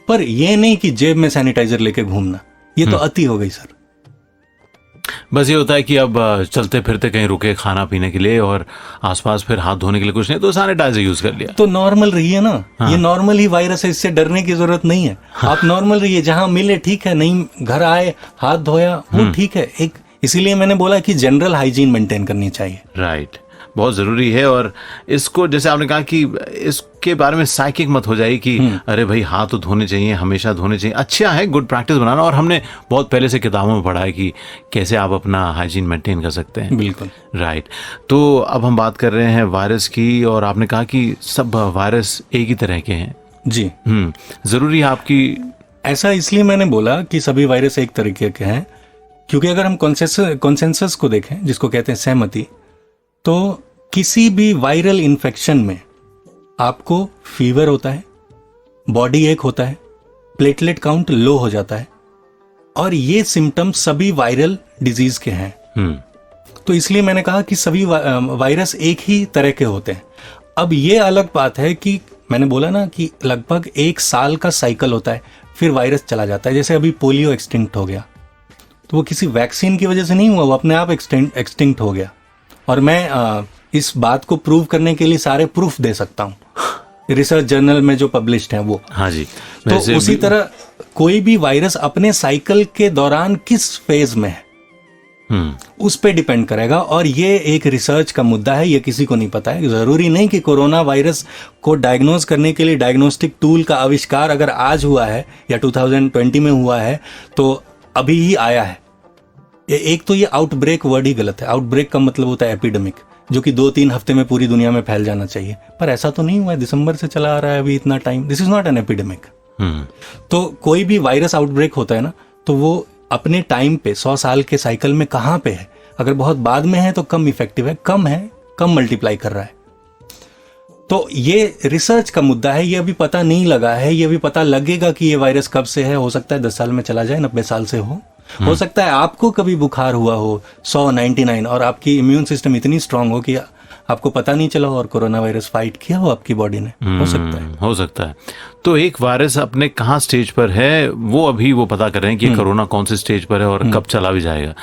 पर ये नहीं कि जेब में सैनिटाइजर लेके घूमना, ये तो अति हो गई सर। बस ये होता है कि अब चलते फिरते कहीं रुके खाना पीने के लिए और आसपास फिर हाथ धोने के लिए कुछ नहीं तो सैनिटाइजर यूज कर लिया, तो नॉर्मल रहिए ना। हाँ। ये नॉर्मल ही वायरस है, इससे डरने की जरूरत नहीं है। हाँ। आप नॉर्मल रहिए, जहां मिले ठीक है, नहीं घर आए हाथ धोया वो ठीक है। एक इसीलिए मैंने बोला कि जनरल हाइजीन मेंटेन करनी चाहिए। राइट, बहुत जरूरी है। और इसको जैसे आपने कहा कि इसके बारे में साइकिक मत हो जाए कि अरे भाई हाथ तो धोने चाहिए, हमेशा धोने चाहिए। अच्छा है गुड प्रैक्टिस बनाना, और हमने बहुत पहले से किताबों में पढ़ा है कि कैसे आप अपना हाइजीन मेंटेन कर सकते हैं। बिल्कुल राइट। तो अब हम बात कर रहे हैं वायरस की, और आपने कहा कि सब वायरस एक ही तरह के हैं। जी। जरूरी है आपकी ऐसा इसलिए मैंने बोला कि सभी वायरस एक तरीके के हैं, क्योंकि अगर हम कॉन्सेंसस को देखें, जिसको कहते हैं सहमति, तो किसी भी वायरल इन्फेक्शन में आपको फीवर होता है, बॉडी एक होता है, प्लेटलेट काउंट लो हो जाता है, और ये सिम्टम्स सभी वायरल डिजीज के हैं। तो इसलिए मैंने कहा कि सभी वायरस एक ही तरह के होते हैं। अब ये अलग बात है कि मैंने बोला ना कि लगभग 1 साल का साइकिल होता है, फिर वायरस चला जाता है। जैसे अभी पोलियो एक्सटिंक्ट हो गया, तो वो किसी वैक्सीन की वजह से नहीं हुआ, वो अपने आप एक्सटिंक्ट हो गया। और मैं इस बात को प्रूव करने के लिए सारे प्रूफ दे सकता हूँ, रिसर्च जर्नल में जो पब्लिश्ड हैं वो। हाँ जी। तो उसी तरह कोई भी वायरस अपने साइकिल के दौरान किस फेज में है उस पे डिपेंड करेगा। और ये एक रिसर्च का मुद्दा है, ये किसी को नहीं पता है। जरूरी नहीं कि कोरोना वायरस को डायग्नोज करने के लिए डायग्नोस्टिक टूल का आविष्कार अगर आज हुआ है या 2020 में हुआ है तो अभी ही आया है। एक तो ये आउटब्रेक वर्ड ही गलत है। आउटब्रेक का मतलब होता है एपिडेमिक, जो कि 2-3 हफ्ते में पूरी दुनिया में फैल जाना चाहिए, पर ऐसा तो नहीं हुआ है। दिसंबर से चला आ रहा है अभी इतना time. This is not an epidemic. तो कोई भी वायरस आउटब्रेक होता है ना, तो वो अपने टाइम पे 100 साल के साइकिल में कहाँ पे है। अगर बहुत बाद में है तो कम इफेक्टिव है, कम मल्टीप्लाई कर रहा है। तो ये रिसर्च का मुद्दा है, ये अभी पता नहीं लगा है। ये अभी पता लगेगा कि ये वायरस कब से है। हो सकता है 10 साल में चला जाए, 90 साल से हो सकता है आपको कभी बुखार हुआ हो 199 और आपकी इम्यून सिस्टम इतनी स्ट्रांग हो कि आपको पता नहीं चला हो और कोरोना वायरस फाइट किया हो आपकी बॉडी ने। हो सकता है। तो एक वायरस अपने कहाँ स्टेज पर है वो अभी वो पता कर रहे हैं कि कोरोना कौन से स्टेज पर है और कब चला भी जाएगा।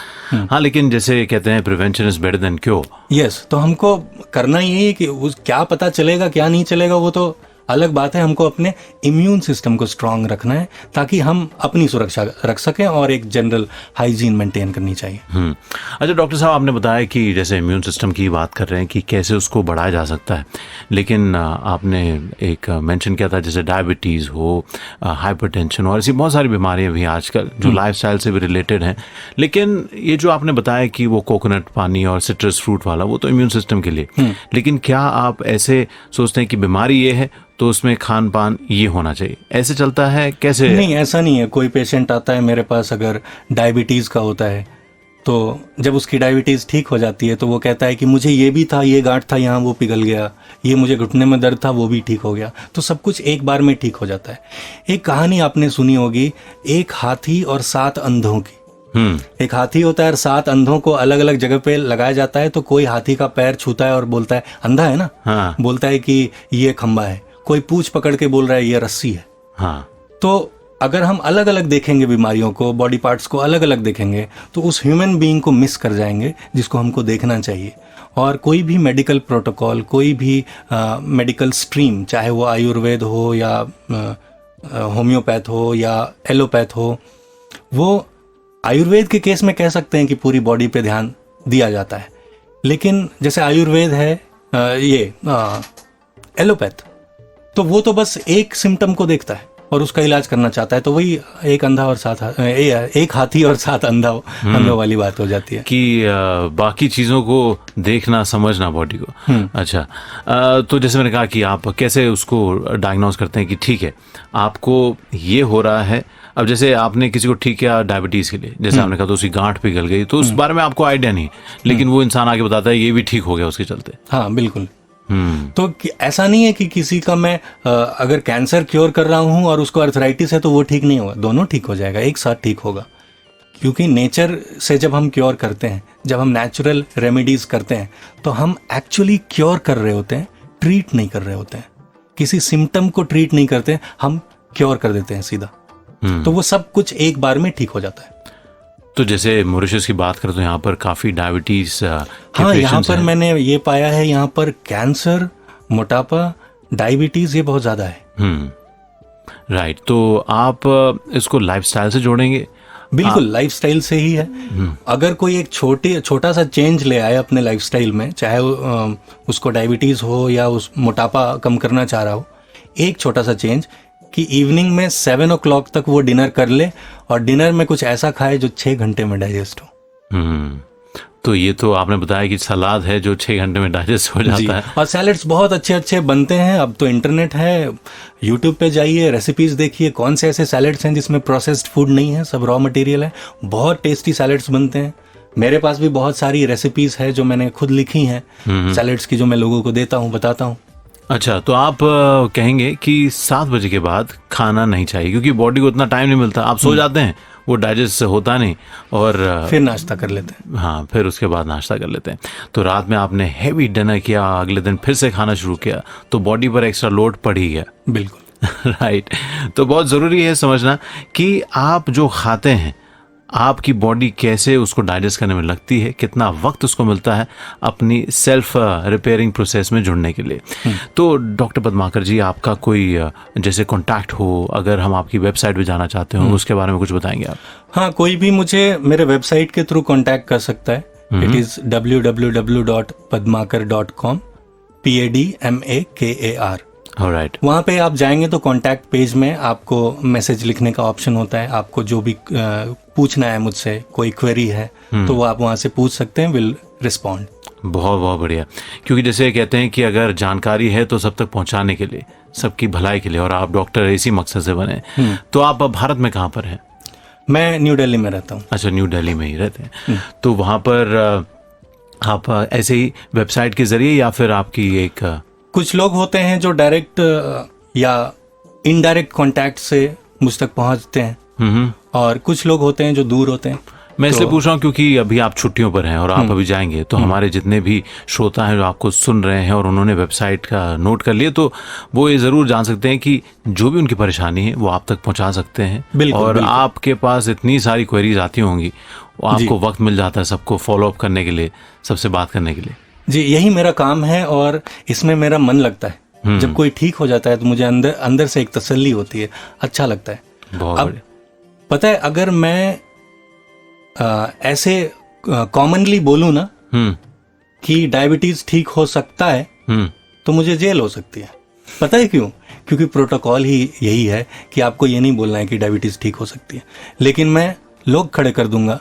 हाँ, लेकिन जैसे कहते हैं prevention is better than cure. Yes, तो हमको करना यही है कि क्या पता चलेगा क्या नहीं चलेगा वो तो अलग बात है। हमको अपने इम्यून सिस्टम को स्ट्रांग रखना है ताकि हम अपनी सुरक्षा रख सकें और एक जनरल हाइजीन मेंटेन करनी चाहिए। अच्छा डॉक्टर साहब, आपने बताया कि जैसे इम्यून सिस्टम की बात कर रहे हैं कि कैसे उसको बढ़ाया जा सकता है, लेकिन आपने एक मेंशन किया था जैसे डायबिटीज़ हो, हाइपरटेंशन और ऐसी बहुत सारी बीमारियां भी आजकल जो लाइफस्टाइल से भी रिलेटेड हैं। लेकिन ये जो आपने बताया कि वो कोकोनट पानी और सिट्रस फ्रूट वाला, वो तो इम्यून सिस्टम के लिए। लेकिन क्या आप ऐसे सोचते हैं कि बीमारी ये है तो उसमें खान पान ये होना चाहिए, ऐसे चलता है कैसे? नहीं, ऐसा नहीं है। कोई पेशेंट आता है मेरे पास अगर डायबिटीज़ का होता है, तो जब उसकी डायबिटीज़ ठीक हो जाती है तो वो कहता है कि मुझे ये भी था, ये गांठ था यहाँ वो पिघल गया, ये मुझे घुटने में दर्द था वो भी ठीक हो गया। तो सब कुछ एक बार में ठीक हो जाता है। एक कहानी आपने सुनी होगी, एक हाथी और 7 अंधों की। एक हाथी होता है और 7 अंधों को अलग अलग जगह पे लगाया जाता है। तो कोई हाथी का पैर छूता है और बोलता है, अंधा है ना, हाँ। बोलता है कि ये खंबा है। कोई पूंछ पकड़ के बोल रहा है ये रस्सी है। हाँ। तो अगर हम अलग अलग देखेंगे बीमारियों को, बॉडी पार्ट्स को अलग अलग देखेंगे, तो उस ह्यूमन बीइंग को मिस कर जाएंगे जिसको हमको देखना चाहिए। और कोई भी मेडिकल प्रोटोकॉल, कोई भी मेडिकल स्ट्रीम, चाहे वो आयुर्वेद हो या होम्योपैथ हो या एलोपैथ हो, वो आयुर्वेद के केस में कह सकते हैं कि पूरी बॉडी पे ध्यान दिया जाता है, लेकिन जैसे आयुर्वेद है, एलोपैथ, तो वो तो बस एक सिम्टम को देखता है और उसका इलाज करना चाहता है। तो वही एक अंधा और एक हाथी और सात अंधों वाली बात हो जाती है कि बाकी चीज़ों को देखना समझना बॉडी को। अच्छा, तो जैसे मैंने कहा कि आप कैसे उसको डायग्नोज करते हैं कि ठीक है आपको ये हो रहा है। अब जैसे आपने किसी को ठीक किया डायबिटीज़ के लिए, जैसे आपने कहा तो उसकी गांठ पिघल गई, तो उस बारे में आपको आइडिया नहीं, लेकिन वो इंसान आगे बताता है ये भी ठीक हो गया उसके चलते। हाँ बिल्कुल। तो ऐसा नहीं है कि किसी का मैं अगर कैंसर क्योर कर रहा हूं और उसको अर्थराइटिस है तो वो ठीक नहीं होगा, दोनों ठीक हो जाएगा, एक साथ ठीक होगा। क्योंकि नेचर से जब हम क्योर करते हैं, जब हम नेचुरल रेमेडीज करते हैं, तो हम एक्चुअली क्योर कर रहे होते हैं, ट्रीट नहीं कर रहे होते हैं। किसी सिम्टम को ट्रीट नहीं करते, हम क्योर कर देते हैं सीधा। तो वो सब कुछ एक बार में ठीक हो जाता है। तो जैसे मॉरिशस की बात करें तो यहाँ पर काफ़ी डायबिटीज हाँ, यहाँ पर मैंने ये पाया है, यहाँ पर कैंसर, मोटापा, डायबिटीज ये बहुत ज़्यादा है। राइट। तो आप इसको लाइफस्टाइल से जोड़ेंगे? बिल्कुल, लाइफस्टाइल से ही है। अगर कोई एक छोटा सा चेंज ले आए अपने लाइफस्टाइल में, चाहे उसको डायबिटीज हो या उस मोटापा कम करना चाह रहा हो, एक छोटा सा चेंज कि इवनिंग में 7 o'clock तक वो डिनर कर ले और डिनर में कुछ ऐसा खाए जो 6 घंटे में डाइजेस्ट हो। तो ये तो आपने बताया कि सलाद है जो 6 घंटे में डाइजेस्ट हो जाता है। और सैलेड्स बहुत अच्छे अच्छे बनते हैं। अब तो इंटरनेट है, यूट्यूब पे जाइए, रेसिपीज देखिए, कौन से ऐसे सैलेड्स हैं जिसमें प्रोसेस्ड फूड नहीं है, सब रॉ मटेरियल है। बहुत टेस्टी सैलेड्स बनते हैं। मेरे पास भी बहुत सारी रेसिपीज है जो मैंने खुद लिखी हैं सैलेड्स की, जो मैं लोगों को देता हूँ, बताता हूँ। अच्छा, तो आप कहेंगे कि 7 बजे के बाद खाना नहीं चाहिए क्योंकि बॉडी को उतना टाइम नहीं मिलता, आप सो जाते हैं, वो डाइजेस्ट होता नहीं, और फिर नाश्ता कर लेते हैं। हाँ, फिर उसके बाद नाश्ता कर लेते हैं। तो रात में आपने हैवी डिनर किया, अगले दिन फिर से खाना शुरू किया, तो बॉडी पर एक्स्ट्रा लोड पड़ ही गया। बिल्कुल। राइट। तो बहुत ज़रूरी है समझना कि आप जो खाते हैं आपकी बॉडी कैसे उसको डाइजेस्ट करने में लगती है, कितना वक्त उसको मिलता है अपनी सेल्फ रिपेयरिंग प्रोसेस में जुड़ने के लिए। तो डॉक्टर पद्माकर जी, आपका कोई जैसे कॉन्टैक्ट हो, अगर हम आपकी वेबसाइट पे जाना चाहते हो, उसके बारे में कुछ बताएंगे आप? हाँ, कोई भी मुझे मेरे वेबसाइट के थ्रू कॉन्टैक्ट कर सकता है। It is www.padmakar.com, PADMAKAR। Alright. वहाँ पे आप जाएंगे तो कॉन्टैक्ट पेज में आपको मैसेज लिखने का ऑप्शन होता है। आपको जो भी पूछना है मुझसे, कोई क्वेरी है, तो वो आप वहाँ से पूछ सकते हैं, विल रिस्पॉन्ड। बहुत बहुत बढ़िया। क्योंकि जैसे कहते हैं कि अगर जानकारी है तो सब तक पहुँचाने के लिए, सबकी भलाई के लिए, और आप डॉक्टर इसी मकसद से बने। तो आप भारत में कहाँ पर हैं? मैं न्यू दिल्ली में रहता हूँ। अच्छा, न्यू दिल्ली में ही रहते हैं। तो वहाँ पर आप ऐसे ही वेबसाइट के जरिए या फिर आपकी एक कुछ लोग होते हैं जो डायरेक्ट या इनडायरेक्ट कांटेक्ट से मुझ तक पहुंचते हैं, और कुछ लोग होते हैं जो दूर होते हैं। मैं इसलिए पूछ रहा हूँ क्योंकि अभी आप छुट्टियों पर हैं और आप अभी जाएंगे, तो हमारे जितने भी श्रोता हैं जो आपको सुन रहे हैं और उन्होंने वेबसाइट का नोट कर लिया, तो वो ये ज़रूर जान सकते हैं कि जो भी उनकी परेशानी है वो आप तक पहुँचा सकते हैं। और बिल्कुल। आपके पास इतनी सारी क्वेरीज आती होंगी, आपको वक्त मिल जाता है सबको फॉलो अप करने के लिए, सबसे बात करने के लिए। जी, यही मेरा काम है और इसमें मेरा मन लगता है। जब कोई ठीक हो जाता है तो मुझे अंदर से एक तसल्ली होती है, अच्छा लगता है। अब पता है, अगर मैं ऐसे कॉमनली बोलूँ ना कि डायबिटीज ठीक हो सकता है, तो मुझे जेल हो सकती है। पता है क्यों? क्योंकि प्रोटोकॉल ही यही है कि आपको ये नहीं बोलना है कि डायबिटीज ठीक हो सकती है। लेकिन मैं लोग खड़े कर दूंगा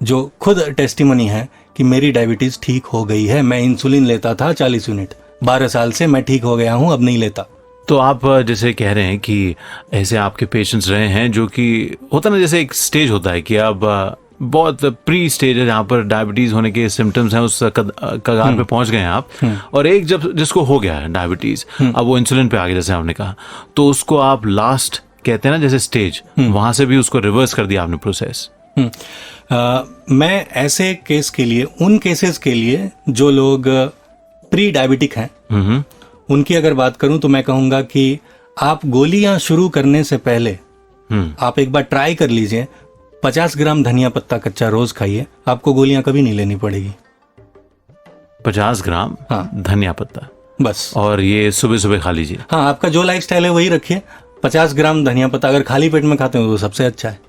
जो खुद टेस्टिमनी है कि मेरी डायबिटीज ठीक हो गई है। मैं इंसुलिन लेता था 40 यूनिट, 12 साल से मैं ठीक हो गया हूं, अब नहीं लेता। तो आप जैसे कह रहे हैं कि ऐसे आपके पेशेंट्स रहे हैं जो कि होता ना, जैसे एक स्टेज होता है कि अब बहुत प्री स्टेज है जहाँ पर डायबिटीज होने के सिम्टम्स हैं, उस कगार पे पहुंच गए हैं आप, और एक जब जिसको हो गया है डायबिटीज, अब वो इंसुलिन पे आ गया जैसे आपने कहा, तो उसको आप लास्ट कहते हैं ना जैसे स्टेज, वहां से भी उसको रिवर्स कर दिया आपने प्रोसेस। मैं ऐसे केस के लिए, उन केसेस के लिए जो लोग प्री डायबिटिक हैं, उनकी अगर बात करूं तो मैं कहूंगा कि आप गोलियां शुरू करने से पहले आप एक बार ट्राई कर लीजिए, 50 ग्राम धनिया पत्ता कच्चा रोज खाइए, आपको गोलियां कभी नहीं लेनी पड़ेगी। 50 ग्राम हाँ। धनिया पत्ता बस। और ये सुबह सुबह खा लीजिए। हाँ, आपका जो लाइफस्टाइल है वही रखिए। 50 ग्राम धनिया पत्ता अगर खाली पेट में खाते हो तो सबसे अच्छा है।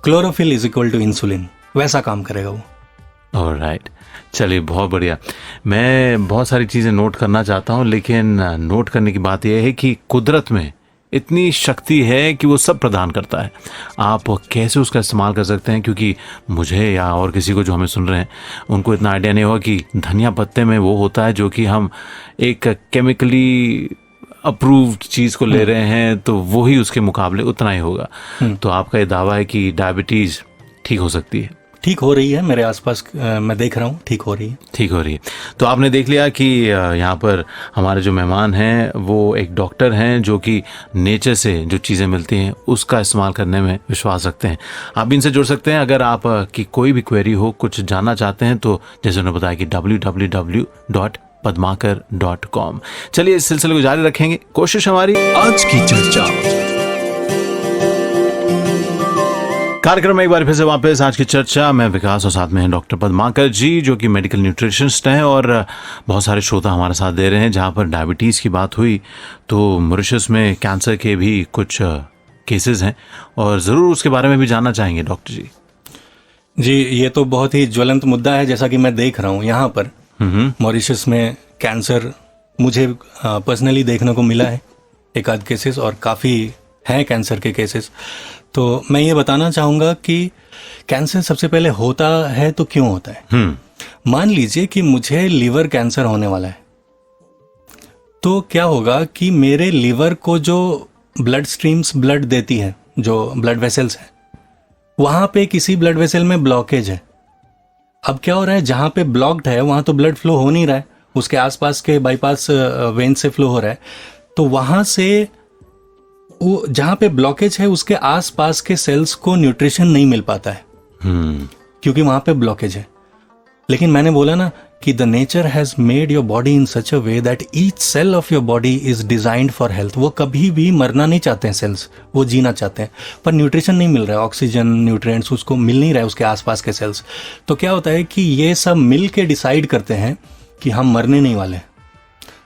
Chlorophyll is equal to insulin, वैसा काम करेगा वो। ऑलराइट, चलिए बहुत बढ़िया। मैं बहुत सारी चीज़ें नोट करना चाहता हूँ, लेकिन नोट करने की बात यह है कि कुदरत में इतनी शक्ति है कि वो सब प्रदान करता है। आप कैसे उसका इस्तेमाल कर सकते हैं, क्योंकि मुझे या और किसी को जो हमें सुन रहे हैं उनको इतना आइडिया नहीं होगा कि धनिया पत्ते में वो होता है जो कि हम एक केमिकली अप्रूव्ड चीज़ को ले रहे हैं, तो वही उसके मुकाबले उतना ही होगा। तो आपका ये दावा है कि डायबिटीज़ ठीक हो सकती है? ठीक हो रही है, मेरे आसपास मैं देख रहा हूँ ठीक हो रही है। ठीक हो रही है। तो आपने देख लिया कि यहाँ पर हमारे जो मेहमान हैं वो एक डॉक्टर हैं जो कि नेचर से जो चीज़ें मिलती हैं उसका इस्तेमाल करने में विश्वास रखते हैं। आप भी इनसे जुड़ सकते हैं अगर आप की कोई भी क्वेरी हो, कुछ जानना चाहते हैं, तो जैसे उन्होंने बताया कि www.padmakar.com। चलिए इस सिलसिले को जारी रखेंगे। कोशिश हमारी आज की चर्चा। कार्यक्रम में एक बार फिर से वापस आज की चर्चा। मैं विकास और साथ में हैं डॉक्टर पद्माकर जी जो कि मेडिकल न्यूट्रिशनिस्ट हैं, और बहुत सारे श्रोता हमारे साथ दे रहे हैं। जहां पर डायबिटीज़ की बात हुई तो मॉरिशस में कैंसर के भी कुछ केसेस हैं और ज़रूर उसके बारे में भी जानना चाहेंगे डॉक्टर जी। जी, ये तो बहुत ही ज्वलंत मुद्दा है, जैसा कि मैं देख रहा हूँ यहाँ पर मॉरिशस में कैंसर मुझे पर्सनली देखने को मिला है, एक आध केसेस, और काफ़ी हैं कैंसर के केसेस। तो मैं ये बताना चाहूँगा कि कैंसर सबसे पहले होता है तो क्यों होता है। मान लीजिए कि मुझे लीवर कैंसर होने वाला है, तो क्या होगा कि मेरे लीवर को जो ब्लड स्ट्रीम्स ब्लड देती है, जो ब्लड वेसल्स हैं, वहाँ पे किसी ब्लड वेसल में ब्लॉकेज है। अब क्या हो रहा है, जहाँ पे ब्लॉक्ड है वहाँ तो ब्लड फ्लो हो नहीं रहा है, उसके आसपास के बाईपास वेन से फ्लो हो रहा है। तो वहाँ से वो जहाँ पे ब्लॉकेज है उसके आसपास के सेल्स को न्यूट्रिशन नहीं मिल पाता है, क्योंकि वहाँ पे ब्लॉकेज है। लेकिन मैंने बोला ना कि the nature has made your body in such a way that each cell of your body is designed for health. वो कभी भी मरना नहीं चाहते हैं सेल्स, वो जीना चाहते हैं, पर न्यूट्रिशन नहीं मिल रहा है, ऑक्सीजन न्यूट्रिएंट्स उसको मिल नहीं रहा है उसके आसपास के सेल्स। तो क्या होता है कि ये सब मिल के डिसाइड करते हैं कि हम मरने नहीं वाले हैं।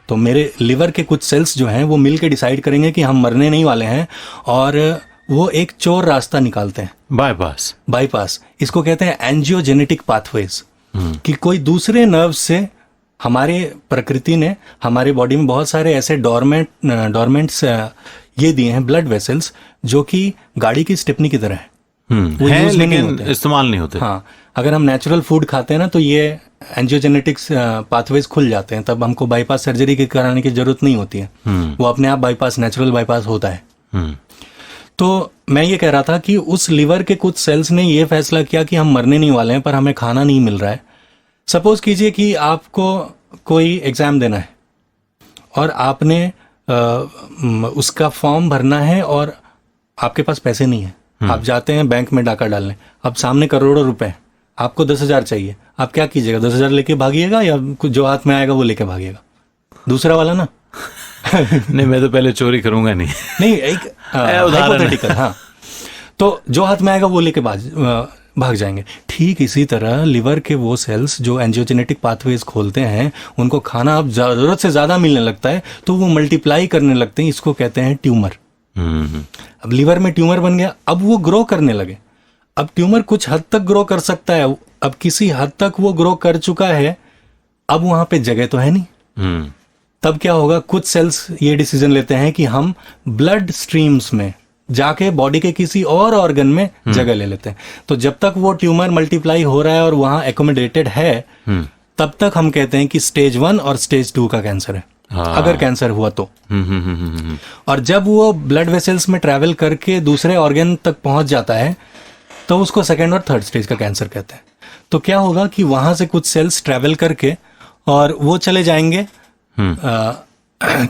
तो मेरे लिवर के कुछ सेल्स जो हैं वो मिल के डिसाइड करेंगे कि हम मरने नहीं वाले हैं, और वो एक चोर रास्ता निकालते हैं, बाईपास। इसको कहते हैं एंजियोजेनेटिक पाथवेज, कि कोई दूसरे नर्व से हमारे प्रकृति ने हमारे बॉडी में बहुत सारे ऐसे डॉर्मेंट्स ये दिए हैं ब्लड वेसल्स, जो कि गाड़ी की स्टेपनी की तरह है, वो यूज में नहीं होते, इस्तेमाल नहीं होते। हाँ, अगर हम नेचुरल फूड खाते हैं ना तो ये एंजियोजेनेटिक्स पाथवेज खुल जाते हैं, तब हमको बाईपास सर्जरी की कराने की जरूरत नहीं होती है, वो अपने आप बाईपास, नेचुरल बाईपास होता है। तो मैं ये कह रहा था कि उस लिवर के कुछ सेल्स ने ये फैसला किया कि हम मरने नहीं वाले हैं, पर हमें खाना नहीं मिल रहा है। सपोज कीजिए कि आपको कोई एग्जाम देना है और आपने उसका फॉर्म भरना है और आपके पास पैसे नहीं है, आप जाते हैं बैंक में डाका डालने, अब सामने करोड़ों रुपए, आपको 10,000 चाहिए, आप क्या कीजिएगा? 10,000 लेके भागिएगा या कुछ जो हाथ में आएगा वो लेके भागिएगा? दूसरा वाला ना। नहीं, मैं तो पहले चोरी करूंगा नहीं, एक हाइपोथेटिकल। हाँ, तो जो हाथ में आएगा वो लेके भाग जाएंगे। ठीक इसी तरह लिवर के वो सेल्स जो एंजियोजेनेटिक पाथवेज खोलते हैं, उनको खाना अब जरूरत से ज्यादा मिलने लगता है तो वो मल्टीप्लाई करने लगते हैं, इसको कहते हैं ट्यूमर। अब लिवर में ट्यूमर बन गया, अब वो ग्रो करने लगे। अब ट्यूमर कुछ हद तक ग्रो कर सकता है, अब किसी हद तक वो ग्रो कर चुका है, अब वहां पे जगह तो है नहीं। तब क्या होगा, कुछ सेल्स ये डिसीजन लेते हैं कि हम ब्लड स्ट्रीम्स में जाके बॉडी के किसी और ऑर्गन में जगह ले लेते हैं। तो जब तक वो ट्यूमर मल्टीप्लाई हो रहा है और वहां एकोमोडेटेड है, तब तक हम कहते हैं कि स्टेज 1 और स्टेज 2 का कैंसर है, अगर कैंसर हुआ तो। और जब वो ब्लड वेसल्स में ट्रैवल करके दूसरे ऑर्गन तक पहुंच जाता है तो उसको सेकेंड और थर्ड स्टेज का कैंसर कहते हैं। तो क्या होगा कि वहां से कुछ सेल्स ट्रैवल करके और वो चले जाएंगे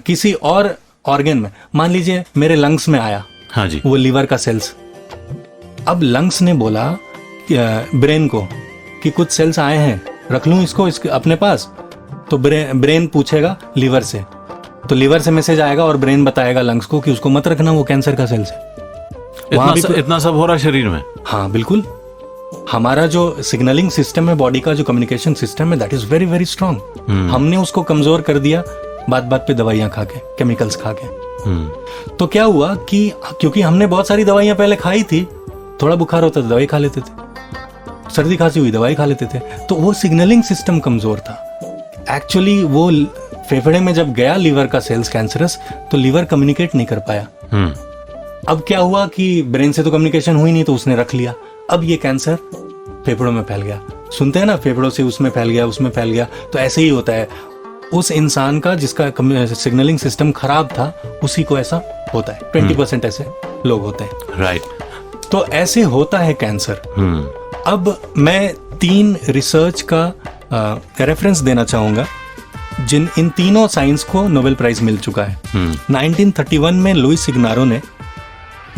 किसी और ऑर्गन में। मान लीजिए मेरे लंग्स में आया, हाँ जी, वो लीवर का सेल्स। अब लंग्स ने बोला ब्रेन को कि कुछ सेल्स आए हैं, रख लूं इसको अपने पास। तो ब्रेन पूछेगा लीवर से, तो लीवर से मैसेज आएगा और ब्रेन बताएगा लंग्स को कि उसको मत रखना, वो कैंसर का सेल्स है। वहाँ भी इतना सब हो रहा है शरीर में। हाँ बिल्कुल, हमारा जो सिग्नलिंग सिस्टम है बॉडी का, जो कम्युनिकेशन सिस्टम है, that is very very strong. हमने उसको कमजोर कर दिया बात बात पे दवाइयां खा के, केमिकल्स खा के। तो क्या हुआ कि क्योंकि हमने बहुत सारी दवाइयां पहले खाई थी, थोड़ा बुखार होता था दवाई खा लेते थे, सर्दी खांसी हुई दवाई खा लेते थे, तो वो सिग्नलिंग सिस्टम कमजोर था। एक्चुअली वो फेफड़े में जब गया लीवर का सेल्स कैंसरस, तो लीवर कम्युनिकेट नहीं कर पाया। अब क्या हुआ कि ब्रेन से तो कम्युनिकेशन हुई नहीं, तो उसने रख लिया। अब ये कैंसर फेफड़ों में फैल गया। सुनते हैं ना, फेफड़ों से उसमें फैल गया, उसमें फैल गया। तो ऐसे ही होता है, उस इंसान का जिसका सिग्नलिंग सिस्टम खराब था, उसी को ऐसा होता है। 20% ऐसे लोग होते हैं। राइट। तो ऐसे होता है कैंसर। अब मैं 3 रिसर्च का रेफरेंस देना चाहूंगा, इन तीनों साइंस को नोबेल प्राइज मिल चुका है। 1931 में लुइस इग्नारो ने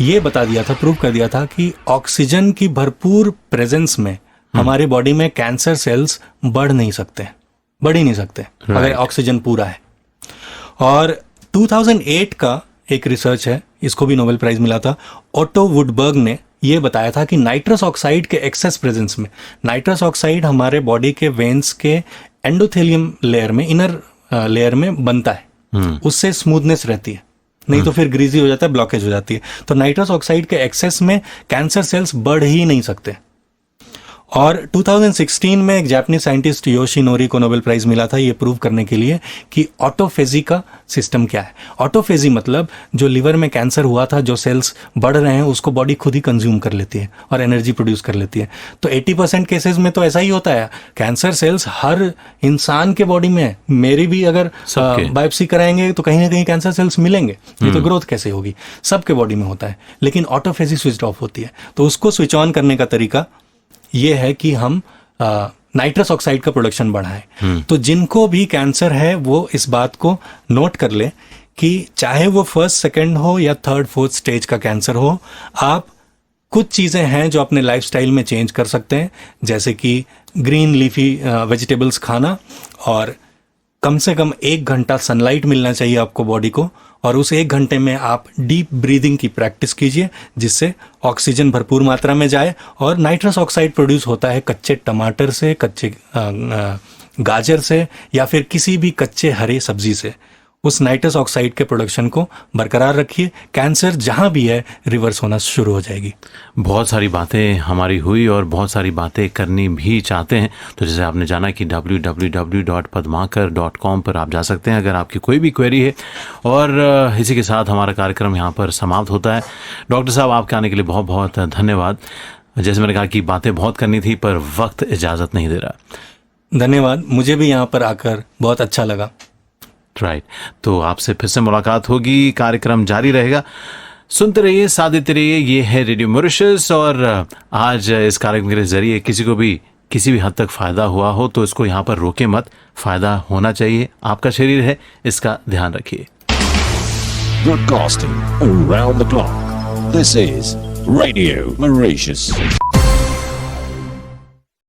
ये बता दिया था, प्रूव कर दिया था कि ऑक्सीजन की भरपूर प्रेजेंस में हमारे बॉडी में कैंसर सेल्स बढ़ ही नहीं सकते अगर ऑक्सीजन पूरा है। और 2008 का एक रिसर्च है, इसको भी नोबेल प्राइज मिला था। ओटो वुडबर्ग ने ये बताया था कि नाइट्रस ऑक्साइड के एक्सेस प्रेजेंस में, नाइट्रस ऑक्साइड हमारे बॉडी के वेन्स के एंडोथेलियम लेयर में, इनर लेयर में बनता है, उससे स्मूथनेस रहती है, नहीं तो फिर ग्रीजी हो जाता है, ब्लॉकेज हो जाती है। तो नाइट्रस ऑक्साइड के एक्सेस में कैंसर सेल्स बढ़ ही नहीं सकते। और 2016 में एक जापानीज साइंटिस्ट योशिनोरी को नोबेल प्राइज मिला था ये प्रूव करने के लिए कि ऑटोफेजी का सिस्टम क्या है। ऑटोफेजी मतलब जो लिवर में कैंसर हुआ था, जो सेल्स बढ़ रहे हैं, उसको बॉडी खुद ही कंज्यूम कर लेती है और एनर्जी प्रोड्यूस कर लेती है। तो 80% केसेस में तो ऐसा ही होता है। कैंसर सेल्स हर इंसान के बॉडी में है। मेरी भी अगर बायोप्सी कराएंगे तो कहीं ना कहीं कैंसर सेल्स मिलेंगे, नहीं तो ग्रोथ कैसे होगी। सबके बॉडी में होता है, लेकिन ऑटोफेजी स्विच ऑफ होती है। तो उसको स्विच ऑन करने का तरीका ये है कि हम नाइट्रस ऑक्साइड का प्रोडक्शन बढ़ाएं। तो जिनको भी कैंसर है वो इस बात को नोट कर ले कि चाहे वो 1st, 2nd हो या 3rd, 4th स्टेज का कैंसर हो, आप कुछ चीज़ें हैं जो अपने लाइफस्टाइल में चेंज कर सकते हैं, जैसे कि ग्रीन लीफी वेजिटेबल्स खाना, और कम से कम 1 घंटा सनलाइट मिलना चाहिए आपको बॉडी को, और उस 1 घंटे में आप डीप ब्रीदिंग की प्रैक्टिस कीजिए, जिससे ऑक्सीजन भरपूर मात्रा में जाए। और नाइट्रस ऑक्साइड प्रोड्यूस होता है कच्चे टमाटर से, कच्चे गाजर से, या फिर किसी भी कच्चे हरे सब्जी से। उस नाइट्रस ऑक्साइड के प्रोडक्शन को बरकरार रखिए, कैंसर जहां भी है रिवर्स होना शुरू हो जाएगी। बहुत सारी बातें हमारी हुई और बहुत सारी बातें करनी भी चाहते हैं। तो जैसे आपने जाना कि www.padmakar.com पर आप जा सकते हैं अगर आपकी कोई भी क्वेरी है। और इसी के साथ हमारा कार्यक्रम यहाँ पर समाप्त होता है। डॉक्टर साहब, आपके आने के लिए बहुत बहुत धन्यवाद। जैसे मैंने कहा कि बातें बहुत करनी थी पर वक्त इजाज़त नहीं दे रहा। धन्यवाद, मुझे भी यहाँ पर आकर बहुत अच्छा लगा। राइट। तो आपसे फिर से मुलाकात होगी, कार्यक्रम जारी रहेगा। सुनते रहिए, साथ देते रहिए। ये है रेडियो मॉरिशस, और आज इस कार्यक्रम के जरिए किसी को भी किसी भी हद तक फ़ायदा हुआ हो तो इसको यहाँ पर रोके मत। फ़ायदा होना चाहिए, आपका शरीर है, इसका ध्यान रखिए। Broadcasting around the clock. This is Radio Mauritius.